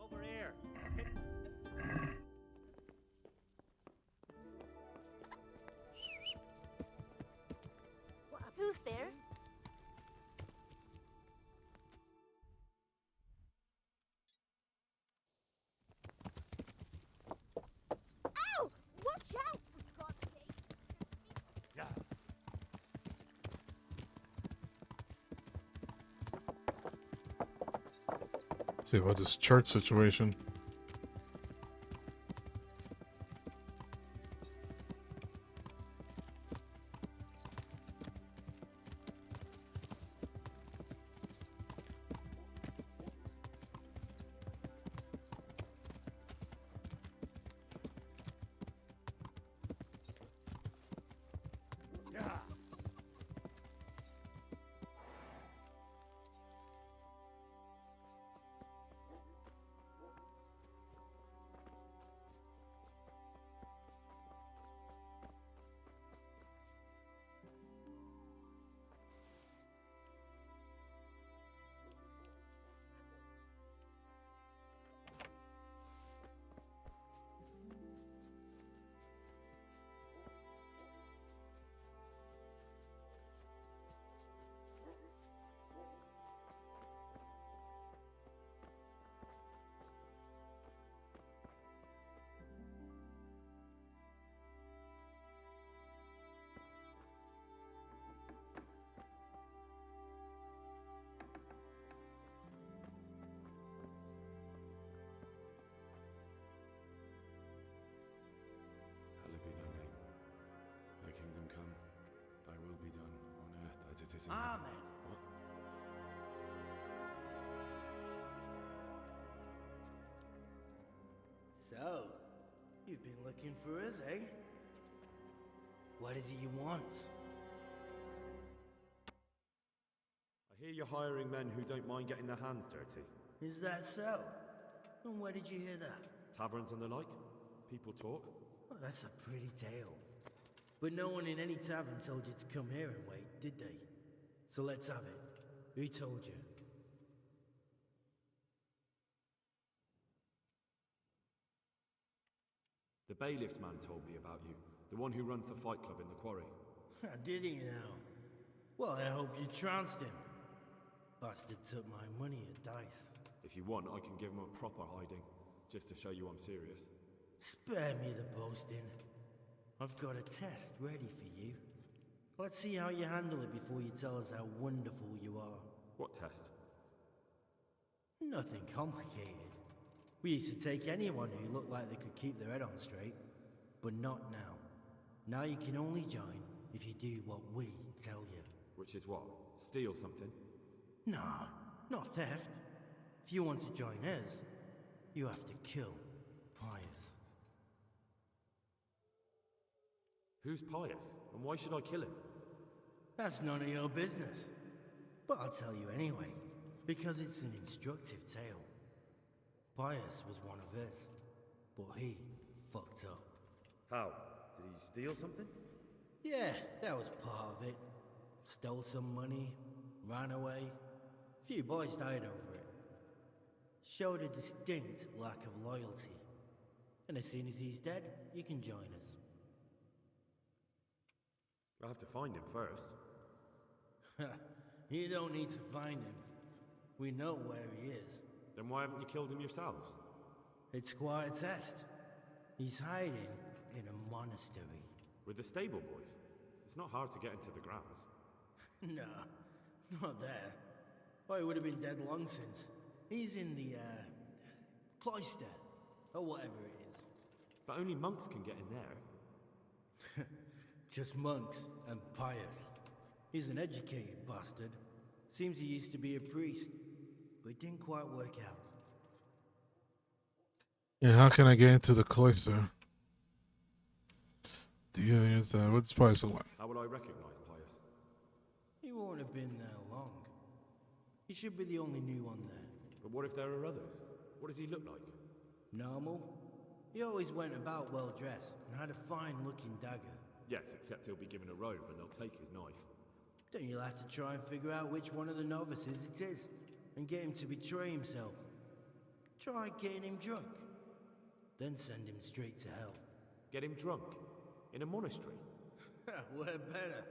Over here. Who's there? Ow! Watch out, for God's sake! Yeah. Let's see about this church situation. Yeah. Hallowed be thy name. Thy kingdom come. Thy will be done on earth as it is in heaven. Amen. What? So, you've been looking for us, eh? What is it you want? I hear you're hiring men who don't mind getting their hands dirty. Is that so? And where did you hear that? Taverns and the like? People talk? Well, that's a pretty tale. But no one in any tavern told you to come here and wait, did they? So let's have it. Who told you? The bailiff's man told me about you. The one who runs the fight club in the quarry. Did he now? Well, I hope you trounced him. Bastard took my money at dice. If you want, I can give him a proper hiding, just to show you I'm serious. Spare me the boasting. I've got a test ready for you. Let's see how you handle it before you tell us how wonderful you are. What test? Nothing complicated. We used to take anyone who looked like they could keep their head on straight, but not now. Now you can only join if you do what we tell you. Which is what? Steal something? Nah, not theft. If you want to join us, you have to kill Pius. Who's Pius, and why should I kill him? That's none of your business. But I'll tell you anyway, because it's an instructive tale. Pius was one of us, but he fucked up. How? Did he steal something? Yeah, that was part of it. Stole some money, ran away. A few boys died over it. Showed a distinct lack of loyalty. And as soon as he's dead, you can join us. I'll have to find him first. You don't need to find him. We know where he is. Then why haven't you killed him yourselves? It's quite a test. He's hiding in a monastery. With the stable boys? It's not hard to get into the grounds. No, not there. Well, he would have been dead long since. He's in the, cloister, or whatever it is. But only monks can get in there. Just monks and Pius. He's an educated bastard. Seems he used to be a priest, but it didn't quite work out. Yeah, how can I get into the cloister? What's Pius like? How would I recognize Pius? He won't have been there long. He should be the only new one there. But what if there are others? What does he look like? Normal. He always went about well dressed and had a fine-looking dagger. Yes, except he'll be given a robe and they'll take his knife. Then you'll have to try and figure out which one of the novices it is, and get him to betray himself. Try getting him drunk, then send him straight to hell. Get him drunk? In a monastery? Where better?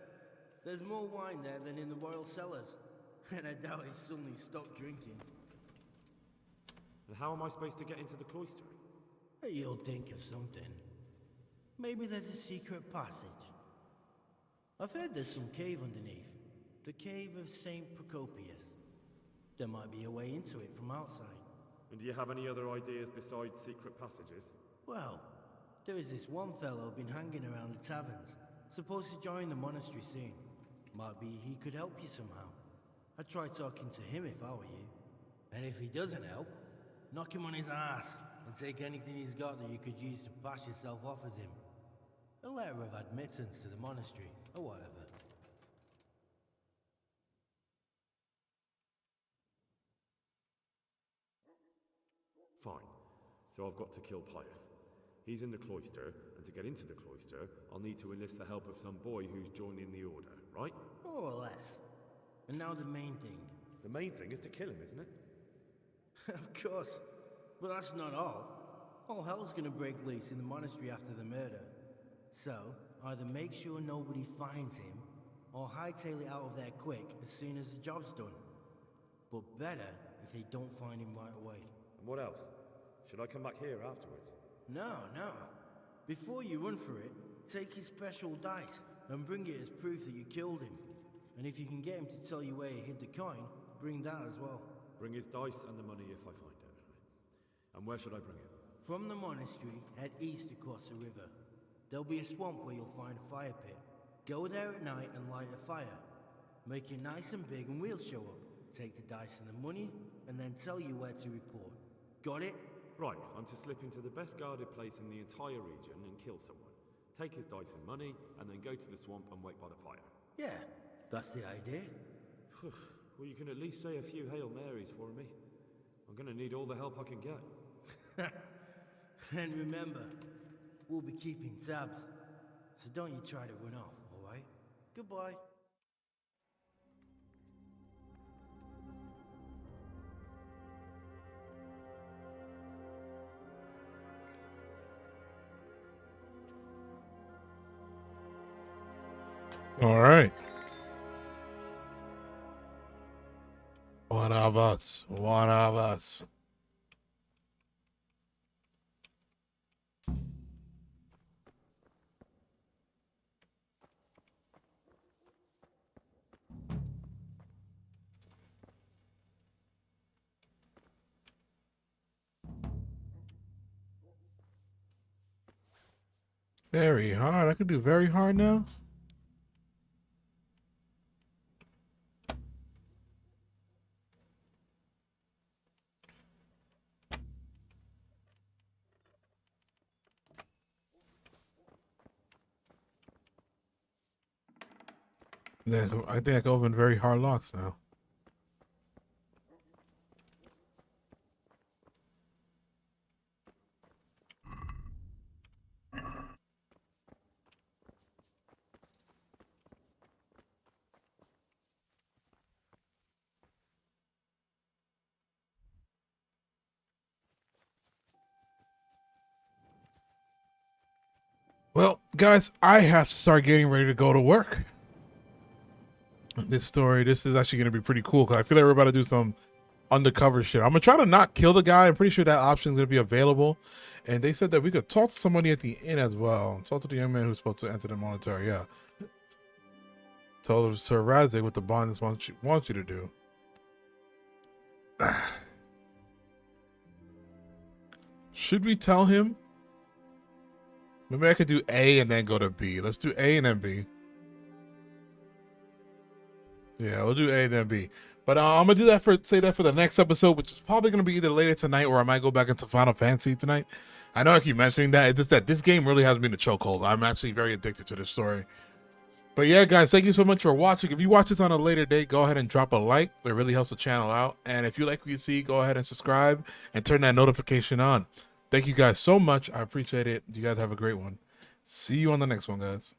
There's more wine there than in the royal cellars, and I doubt he's suddenly stopped drinking. And how am I supposed to get into the cloister? You'll think of something. Maybe there's a secret passage. I've heard there's some cave underneath. The cave of St. Procopius. There might be a way into it from outside. And do you have any other ideas besides secret passages? Well, there is this one fellow been hanging around the taverns. Supposed to join the monastery soon. Might be he could help you somehow. I'd try talking to him if I were you. And if he doesn't help, knock him on his ass and take anything he's got that you could use to pass yourself off as him. A letter of admittance to the monastery, or whatever. Fine. So I've got to kill Pius. He's in the cloister, and to get into the cloister, I'll need to enlist the help of some boy who's joining the order, right? More or less. And now the main thing. The main thing is to kill him, isn't it? Of course. But that's not all. All hell's gonna break loose in the monastery after the murder. So, either make sure nobody finds him, or hightail it out of there quick as soon as the job's done. But better if they don't find him right away. And what else? Should I come back here afterwards? No. Before you run for it, take his special dice and bring it as proof that you killed him. And if you can get him to tell you where he hid the coin, bring that as well. Bring his dice and the money if I find it. And where should I bring it? From the monastery, head east across the river. There'll be a swamp where you'll find a fire pit. Go there at night and light a fire. Make it nice and big and we'll show up. Take the dice and the money, and then tell you where to report. Got it? Right, I'm to slip into the best guarded place in the entire region and kill someone. Take his dice and money, and then go to the swamp and wait by the fire. Yeah, that's the idea. Well, you can at least say a few Hail Marys for me. I'm gonna need all the help I can get. And remember, we'll be keeping tabs. So don't you try to run off, alright? Goodbye. All right. One of us. Very hard. I could do very hard now. Yeah, I think I can open very hard locks now. Well, guys, I have to start getting ready to go to work. This is actually going to be pretty cool because I feel like we're about to do some undercover shit. I'm going to try to not kill the guy. I'm pretty sure that option is going to be available. And they said that we could talk to somebody at the inn as well. Talk to the young man who's supposed to enter the monetary. Yeah. Tell Sir Razik what the bond wants you to do. Should we tell him? Maybe I could do A and then go to B. Let's do A and then B. Yeah, we'll do A and then B. But I'm gonna do that for the next episode, which is probably gonna be either later tonight or I might go back into Final Fantasy tonight. I know I keep mentioning that. It's just that this game really has been a chokehold. I'm actually very addicted to this story. But yeah, guys, thank you so much for watching. If you watch this on a later date, go ahead and drop a like. It really helps the channel out. And if you like what you see, go ahead and subscribe and turn that notification on. Thank you guys so much. I appreciate it. You guys have a great one. See you on the next one, guys.